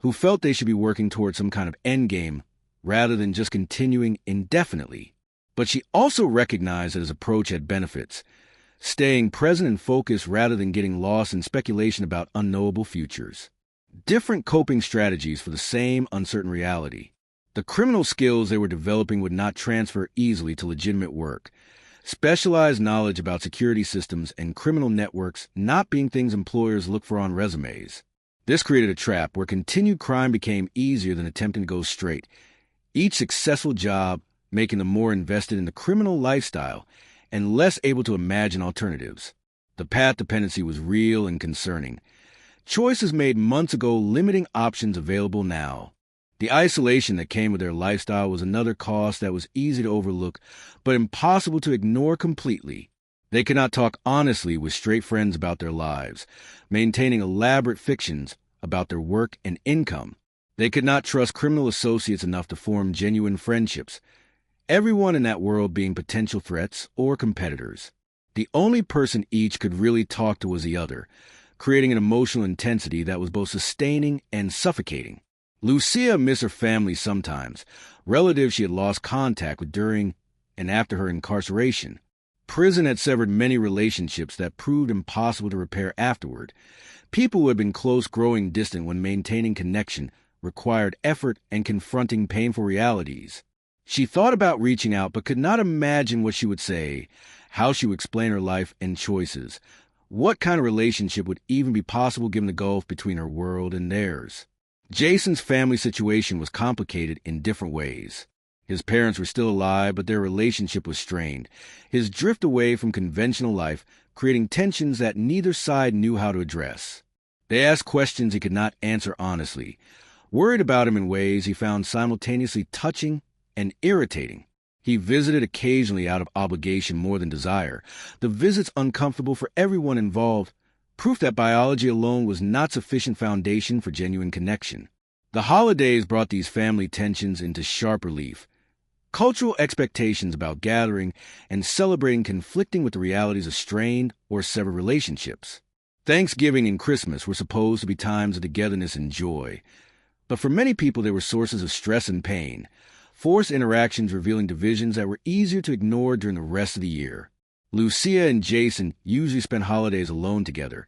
who felt they should be working towards some kind of endgame rather than just continuing indefinitely. But she also recognized that his approach had benefits, staying present and focused rather than getting lost in speculation about unknowable futures. Different coping strategies for the same uncertain reality. The criminal skills they were developing would not transfer easily to legitimate work, specialized knowledge about security systems and criminal networks not being things employers look for on resumes. This created a trap where continued crime became easier than attempting to go straight. Each successful job making them more invested in the criminal lifestyle and less able to imagine alternatives. The path dependency was real and concerning. Choices made months ago limiting options available now. The isolation that came with their lifestyle was another cost that was easy to overlook, but impossible to ignore completely. They could not talk honestly with straight friends about their lives, maintaining elaborate fictions about their work and income. They could not trust criminal associates enough to form genuine friendships, everyone in that world being potential threats or competitors. The only person each could really talk to was the other, creating an emotional intensity that was both sustaining and suffocating. Lucia missed her family sometimes, relatives she had lost contact with during and after her incarceration. Prison had severed many relationships that proved impossible to repair afterward. People who had been close growing distant when maintaining connection required effort and confronting painful realities. She thought about reaching out but could not imagine what she would say, how she would explain her life and choices. What kind of relationship would even be possible given the gulf between her world and theirs? Jason's family situation was complicated in different ways. His parents were still alive, but their relationship was strained. His drift away from conventional life, creating tensions that neither side knew how to address. They asked questions he could not answer honestly, worried about him in ways he found simultaneously touching and irritating. He visited occasionally out of obligation more than desire, the visits uncomfortable for everyone involved, proof that biology alone was not sufficient foundation for genuine connection. The holidays brought these family tensions into sharp relief. Cultural expectations about gathering and celebrating conflicting with the realities of strained or severed relationships. Thanksgiving and Christmas were supposed to be times of togetherness and joy, but for many people they were sources of stress and pain, forced interactions revealing divisions that were easier to ignore during the rest of the year. Lucia and Jason usually spent holidays alone together,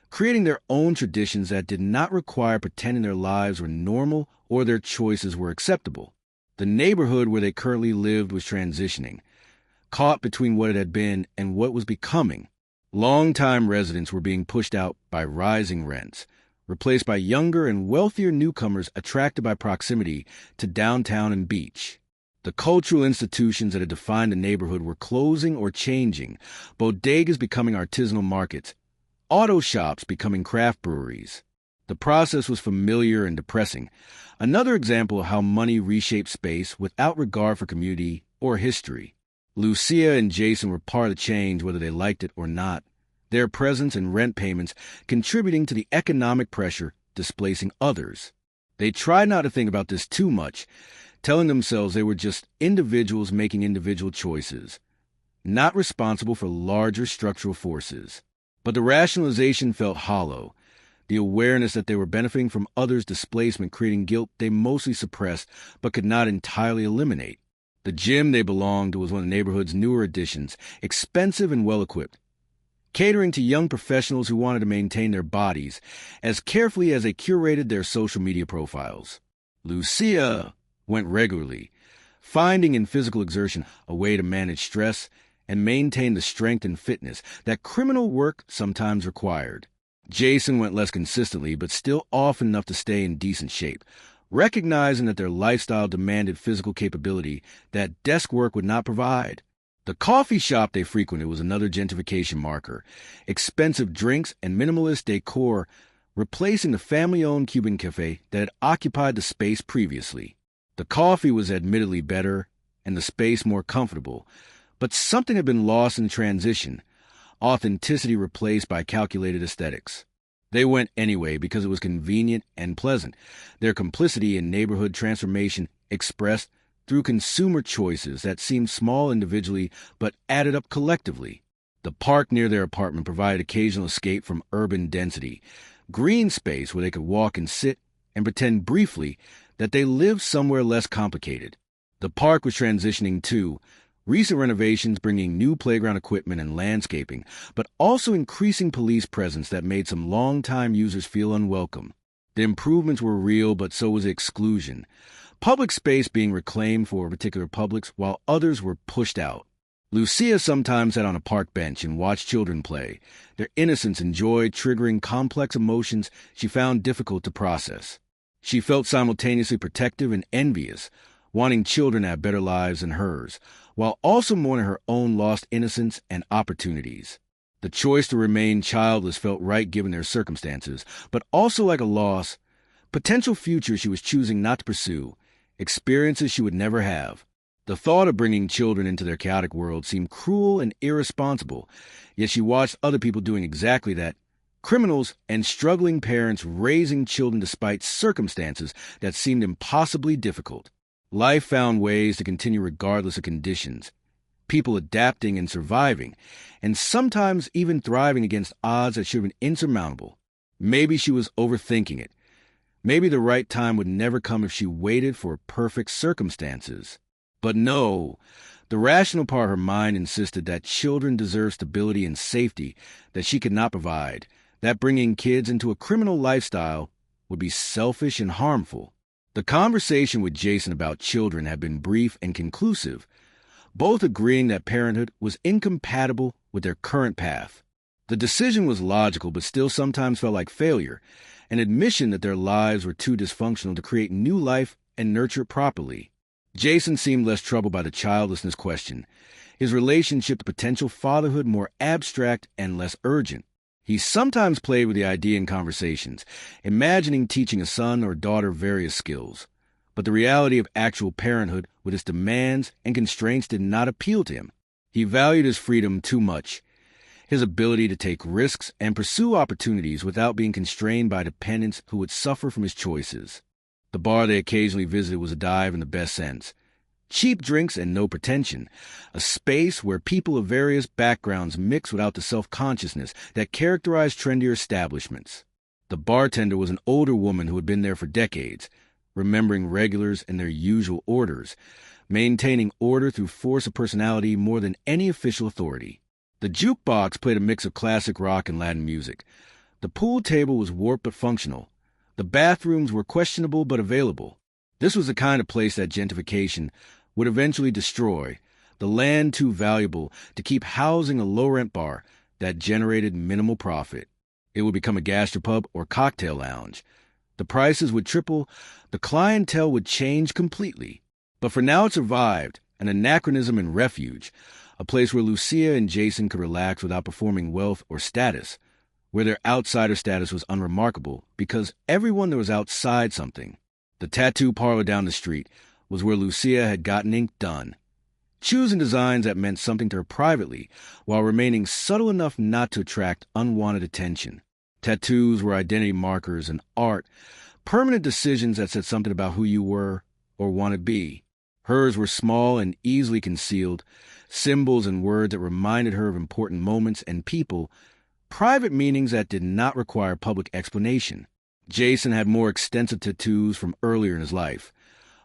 creating their own traditions that did not require pretending their lives were normal or their choices were acceptable. The neighborhood where they currently lived was transitioning, caught between what it had been and what was becoming. Longtime residents were being pushed out by rising rents, replaced by younger and wealthier newcomers attracted by proximity to downtown and beach. The cultural institutions that had defined the neighborhood were closing or changing, bodegas becoming artisanal markets, auto shops becoming craft breweries. The process was familiar and depressing, another example of how money reshaped space without regard for community or history. Lucia and Jason were part of the change whether they liked it or not, their presence and rent payments contributing to the economic pressure displacing others. They tried not to think about this too much, telling themselves they were just individuals making individual choices, not responsible for larger structural forces. But the rationalization felt hollow, the awareness that they were benefiting from others' displacement creating guilt they mostly suppressed but could not entirely eliminate. The gym they belonged to was one of the neighborhood's newer additions, expensive and well-equipped, catering to young professionals who wanted to maintain their bodies as carefully as they curated their social media profiles. Lucia went regularly, finding in physical exertion a way to manage stress and maintain the strength and fitness that criminal work sometimes required. Jason went less consistently, but still often enough to stay in decent shape, recognizing that their lifestyle demanded physical capability that desk work would not provide. The coffee shop they frequented was another gentrification marker, expensive drinks and minimalist decor replacing the family-owned Cuban cafe that had occupied the space previously. The coffee was admittedly better and the space more comfortable, but something had been lost in the transition, authenticity replaced by calculated aesthetics. They went anyway because it was convenient and pleasant, their complicity in neighborhood transformation expressed through consumer choices that seemed small individually but added up collectively. The park near their apartment provided occasional escape from urban density, green space where they could walk and sit and pretend briefly that they lived somewhere less complicated. The park was transitioning too, recent renovations bringing new playground equipment and landscaping, but also increasing police presence that made some longtime users feel unwelcome. The improvements were real, but so was the exclusion. Public space being reclaimed for particular publics while others were pushed out. Lucia sometimes sat on a park bench and watched children play, their innocence and joy triggering complex emotions she found difficult to process. She felt simultaneously protective and envious, wanting children to have better lives than hers, while also mourning her own lost innocence and opportunities. The choice to remain childless felt right given their circumstances, but also like a loss, potential future she was choosing not to pursue, experiences she would never have. The thought of bringing children into their chaotic world seemed cruel and irresponsible, yet she watched other people doing exactly that, criminals and struggling parents raising children despite circumstances that seemed impossibly difficult. Life found ways to continue regardless of conditions, people adapting and surviving, and sometimes even thriving against odds that should have been insurmountable. Maybe she was overthinking it. Maybe the right time would never come if she waited for perfect circumstances. But no, the rational part of her mind insisted that children deserve stability and safety that she could not provide, that bringing kids into a criminal lifestyle would be selfish and harmful. The conversation with Jason about children had been brief and conclusive, both agreeing that parenthood was incompatible with their current path. The decision was logical, but still sometimes felt like failure, an admission that their lives were too dysfunctional to create new life and nurture it properly. Jason seemed less troubled by the childlessness question, his relationship to potential fatherhood more abstract and less urgent. He sometimes played with the idea in conversations, imagining teaching a son or daughter various skills. But the reality of actual parenthood with its demands and constraints did not appeal to him. He valued his freedom too much, his ability to take risks and pursue opportunities without being constrained by dependents who would suffer from his choices. The bar they occasionally visited was a dive in the best sense. Cheap drinks and no pretension, a space where people of various backgrounds mix without the self-consciousness that characterized trendier establishments. The bartender was an older woman who had been there for decades, remembering regulars and their usual orders, maintaining order through force of personality more than any official authority. The jukebox played a mix of classic rock and Latin music. The pool table was warped but functional. The bathrooms were questionable but available. This was the kind of place that gentrification would eventually destroy, the land too valuable to keep housing a low-rent bar that generated minimal profit. It would become a gastropub or cocktail lounge. The prices would triple, the clientele would change completely. But for now it survived, an anachronism and refuge, a place where Lucia and Jason could relax without performing wealth or status, where their outsider status was unremarkable because everyone there was outside something. The tattoo parlor down the street was where Lucia had gotten ink done, choosing designs that meant something to her privately while remaining subtle enough not to attract unwanted attention. Tattoos were identity markers and art, permanent decisions that said something about who you were or wanted to be. Hers were small and easily concealed, symbols and words that reminded her of important moments and people, private meanings that did not require public explanation. Jason had more extensive tattoos from earlier in his life,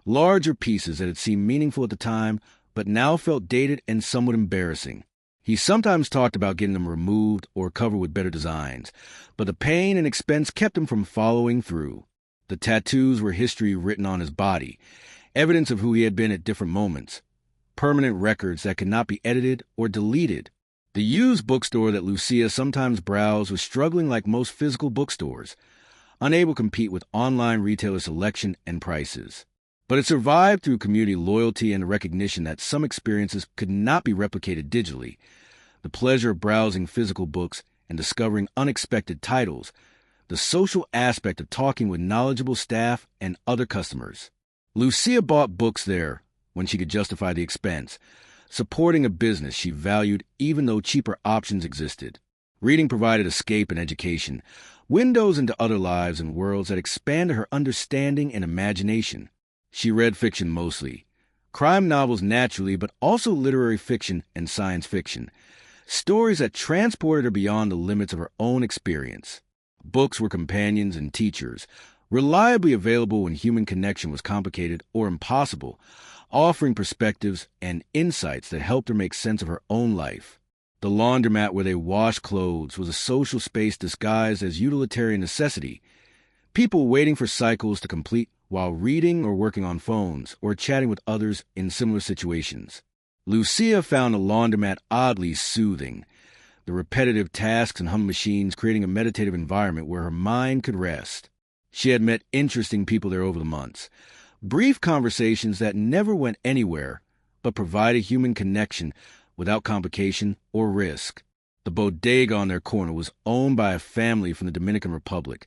larger pieces that had seemed meaningful at the time, but now felt dated and somewhat embarrassing. He sometimes talked about getting them removed or covered with better designs, but the pain and expense kept him from following through. The tattoos were history written on his body, evidence of who he had been at different moments, permanent records that could not be edited or deleted. The used bookstore that Lucia sometimes browsed was struggling like most physical bookstores, unable to compete with online retailer selection and prices. But it survived through community loyalty and the recognition that some experiences could not be replicated digitally. The pleasure of browsing physical books and discovering unexpected titles, the social aspect of talking with knowledgeable staff and other customers. Lucia bought books there when she could justify the expense, supporting a business she valued even though cheaper options existed. Reading provided escape and education, windows into other lives and worlds that expanded her understanding and imagination. She read fiction mostly, crime novels naturally, but also literary fiction and science fiction, stories that transported her beyond the limits of her own experience. Books were companions and teachers, reliably available when human connection was complicated or impossible, offering perspectives and insights that helped her make sense of her own life. The laundromat where they washed clothes was a social space disguised as utilitarian necessity, people waiting for cycles to complete while reading or working on phones or chatting with others in similar situations. Lucia found the laundromat oddly soothing, the repetitive tasks and hum machines creating a meditative environment where her mind could rest. She had met interesting people there over the months, Brief conversations that never went anywhere, but provided human connection without complication or risk. The bodega on their corner was owned by a family from the Dominican Republic.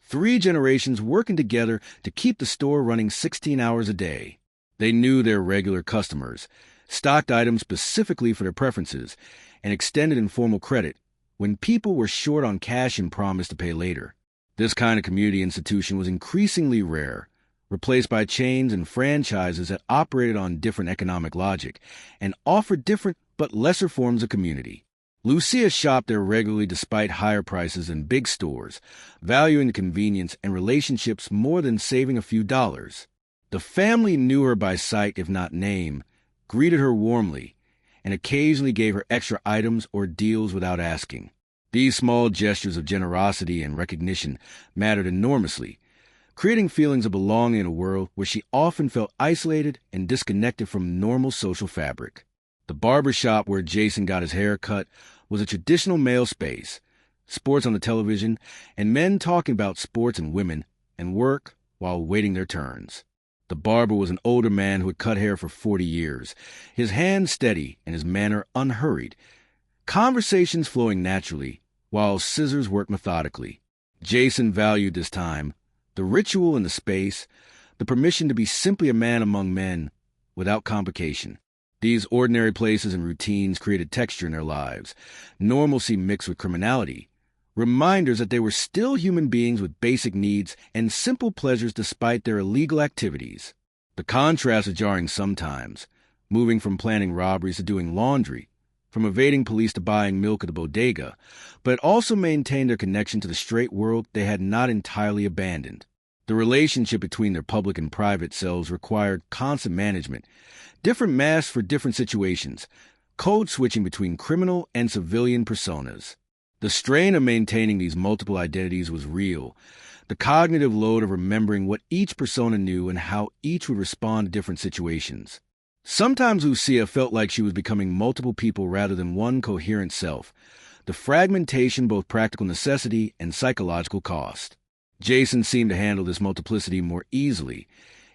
3 generations working together to keep the store running 16 hours a day. They knew their regular customers, stocked items specifically for their preferences, and extended informal credit when people were short on cash and promised to pay later. This kind of community institution was increasingly rare, replaced by chains and franchises that operated on different economic logic and offered different but lesser forms of community. Lucia shopped there regularly despite higher prices in big stores, valuing the convenience and relationships more than saving a few dollars. The family knew her by sight, if not name, greeted her warmly, and occasionally gave her extra items or deals without asking. These small gestures of generosity and recognition mattered enormously, creating feelings of belonging in a world where she often felt isolated and disconnected from normal social fabric. The barber shop where Jason got his hair cut was a traditional male space, sports on the television, and men talking about sports and women, and work while waiting their turns. The barber was an older man who had cut hair for 40 years, his hand steady and his manner unhurried, conversations flowing naturally, while scissors worked methodically. Jason valued this time, the ritual in the space, the permission to be simply a man among men, without complication. These ordinary places and routines created texture in their lives, normalcy mixed with criminality, reminders that they were still human beings with basic needs and simple pleasures despite their illegal activities. The contrast was jarring sometimes, moving from planning robberies to doing laundry, from evading police to buying milk at the bodega, but it also maintained their connection to the straight world they had not entirely abandoned. The relationship between their public and private selves required constant management, different masks for different situations, code switching between criminal and civilian personas. The strain of maintaining these multiple identities was real, the cognitive load of remembering what each persona knew and how each would respond to different situations. Sometimes Lucia felt like she was becoming multiple people rather than one coherent self, the fragmentation both practical necessity and psychological cost. Jason seemed to handle this multiplicity more easily,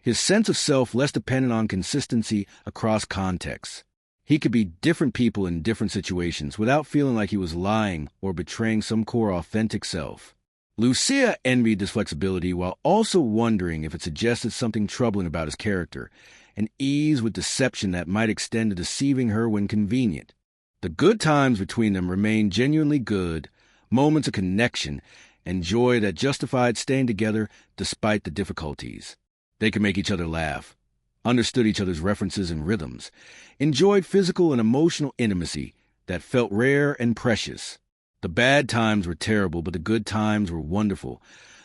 his sense of self less dependent on consistency across contexts. He could be different people in different situations without feeling like he was lying or betraying some core authentic self. Lucia envied this flexibility while also wondering if it suggested something troubling about his character, an ease with deception that might extend to deceiving her when convenient. The good times between them remained genuinely good, moments of connection and joy that justified staying together despite the difficulties. They could make each other laugh, understood each other's references and rhythms, enjoyed physical and emotional intimacy that felt rare and precious. The bad times were terrible, but the good times were wonderful,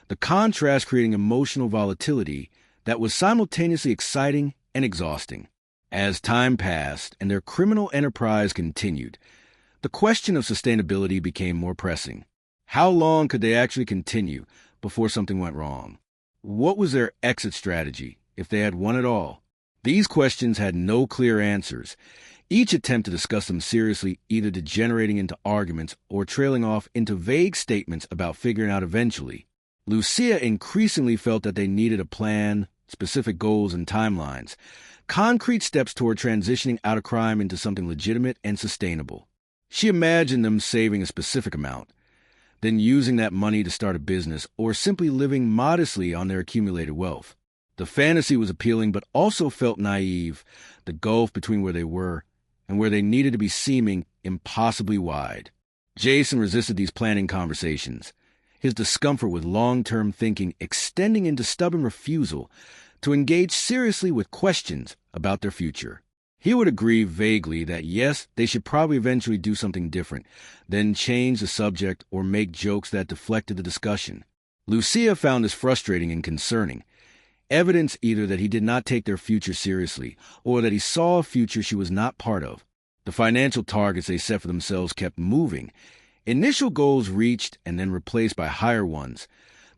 the contrast creating emotional volatility that was simultaneously exciting and exhausting. As time passed and their criminal enterprise continued, the question of sustainability became more pressing. How long could they actually continue before something went wrong? What was their exit strategy, if they had one at all? These questions had no clear answers, each attempt to discuss them seriously either degenerating into arguments or trailing off into vague statements about figuring out eventually. Lucia increasingly felt that they needed a plan, specific goals and timelines, concrete steps toward transitioning out of crime into something legitimate and sustainable. She imagined them saving a specific amount, then using that money to start a business or simply living modestly on their accumulated wealth. The fantasy was appealing but also felt naive, the gulf between where they were and where they needed to be seeming impossibly wide. Jason resisted these planning conversations, his discomfort with long-term thinking extending into stubborn refusal to engage seriously with questions about their future. He would agree vaguely that yes, they should probably eventually do something different, then change the subject or make jokes that deflected the discussion. Lucia found this frustrating and concerning, evidence either that he did not take their future seriously or that he saw a future she was not part of. The financial targets they set for themselves kept moving, initial goals reached and then replaced by higher ones,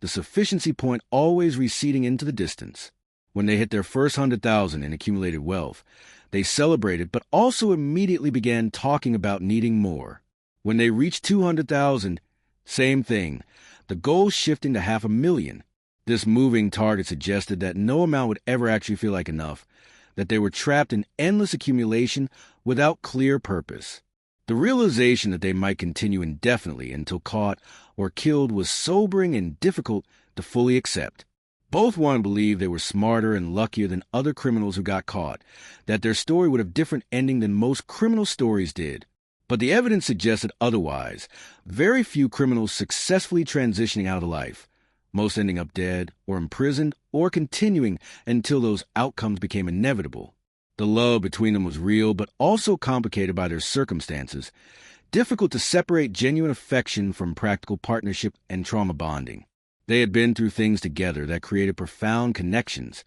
the sufficiency point always receding into the distance. When they hit their first 100,000 in accumulated wealth, they celebrated but also immediately began talking about needing more. When they reached 200,000, same thing, the goal shifting to 500,000. This moving target suggested that no amount would ever actually feel like enough, that they were trapped in endless accumulation without clear purpose. The realization that they might continue indefinitely until caught or killed was sobering and difficult to fully accept. Both wanted to believe they were smarter and luckier than other criminals who got caught, that their story would have a different ending than most criminal stories did. But the evidence suggested otherwise. Very few criminals successfully transitioning out of life, most ending up dead or imprisoned or continuing until those outcomes became inevitable. The love between them was real, but also complicated by their circumstances, difficult to separate genuine affection from practical partnership and trauma bonding. They had been through things together that created profound connections,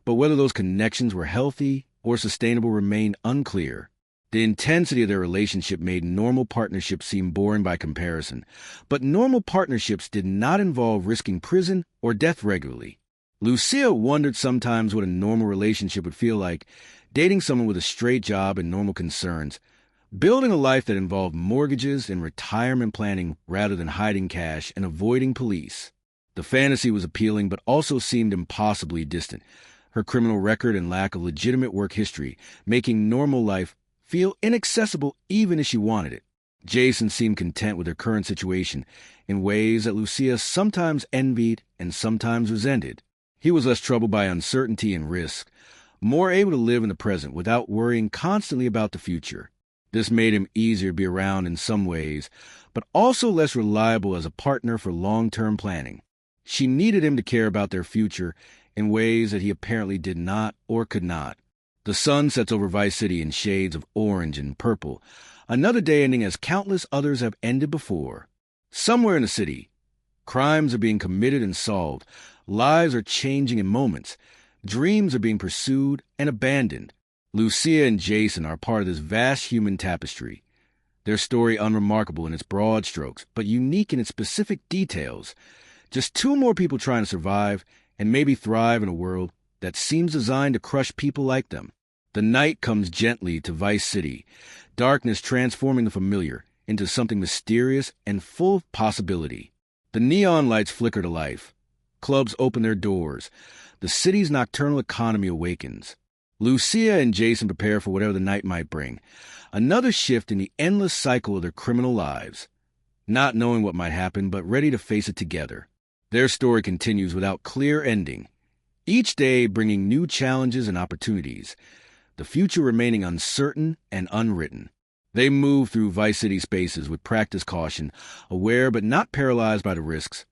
but whether those connections were healthy or sustainable remained unclear. The intensity of their relationship made normal partnerships seem boring by comparison, but normal partnerships did not involve risking prison or death regularly. Lucia wondered sometimes what a normal relationship would feel like, dating someone with a straight job and normal concerns, building a life that involved mortgages and retirement planning rather than hiding cash and avoiding police. The fantasy was appealing but also seemed impossibly distant, her criminal record and lack of legitimate work history making normal life feel inaccessible even if she wanted it. Jason seemed content with her current situation in ways that Lucia sometimes envied and sometimes resented. He was less troubled by uncertainty and risk, more able to live in the present without worrying constantly about the future. This made him easier to be around in some ways, but also less reliable as a partner for long-term planning. She needed him to care about their future in ways that he apparently did not or could not. The sun sets over Vice City in shades of orange and purple, another day ending as countless others have ended before. Somewhere in the city, crimes are being committed and solved, lives are changing in moments, dreams are being pursued and abandoned. Lucia and Jason are part of this vast human tapestry, their story unremarkable in its broad strokes, but unique in its specific details. Just two more people trying to survive and maybe thrive in a world that seems designed to crush people like them. The night comes gently to Vice City, darkness transforming the familiar into something mysterious and full of possibility. The neon lights flicker to life. Clubs open their doors. The city's nocturnal economy awakens. Lucia and Jason prepare for whatever the night might bring, another shift in the endless cycle of their criminal lives, not knowing what might happen but ready to face it together. Their story continues without clear ending, each day bringing new challenges and opportunities, the future remaining uncertain and unwritten. They move through Vice City spaces with practiced caution, aware but not paralyzed by the risks,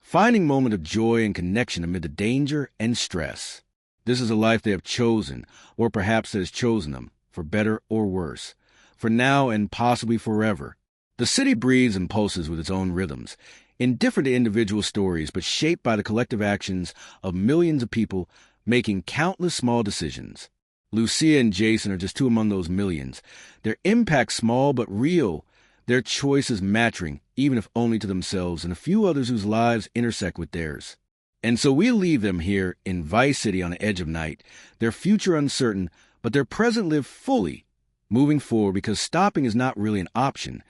finding moments of joy and connection amid the danger and stress. This is a life they have chosen, or perhaps that has chosen them, for better or worse, for now and possibly forever. The city breathes and pulses with its own rhythms, indifferent to individual stories but shaped by the collective actions of millions of people making countless small decisions. Lucia and Jason are just two among those millions, their impact small but real, their choices mattering, even if only to themselves and a few others whose lives intersect with theirs. And so we leave them here in Vice City on the edge of night, their future uncertain, but their present lived fully, moving forward because stopping is not really an option,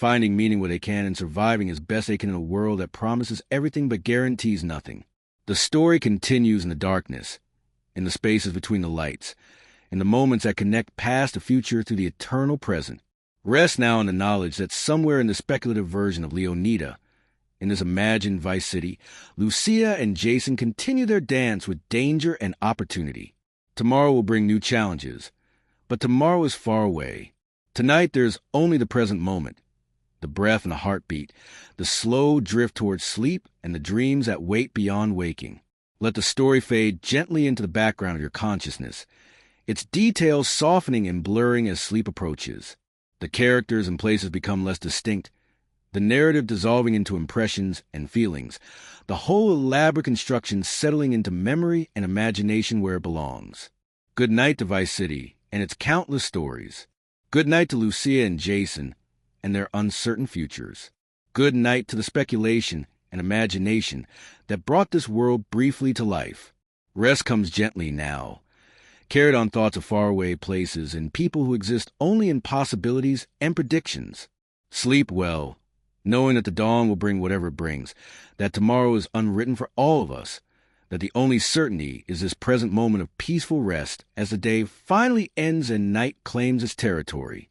finding meaning where they can and surviving as best they can in a world that promises everything but guarantees nothing. The story continues in the darkness, in the spaces between the lights, in the moments that connect past the future through the eternal present. Rest now in the knowledge that somewhere in the speculative version of Leonida, in this imagined Vice City, Lucia and Jason continue their dance with danger and opportunity. Tomorrow will bring new challenges, but tomorrow is far away. Tonight there's only the present moment, the breath and the heartbeat, the slow drift towards sleep and the dreams that wait beyond waking. Let the story fade gently into the background of your consciousness, its details softening and blurring as sleep approaches. The characters and places become less distinct, the narrative dissolving into impressions and feelings, the whole elaborate construction settling into memory and imagination where it belongs. Good night to Vice City and its countless stories. Good night to Lucia and Jason and their uncertain futures. Good night to the speculation and imagination that brought this world briefly to life. Rest comes gently now, carried on thoughts of faraway places and people who exist only in possibilities and predictions. Sleep well, knowing that the dawn will bring whatever it brings, that tomorrow is unwritten for all of us, that the only certainty is this present moment of peaceful rest as the day finally ends and night claims its territory.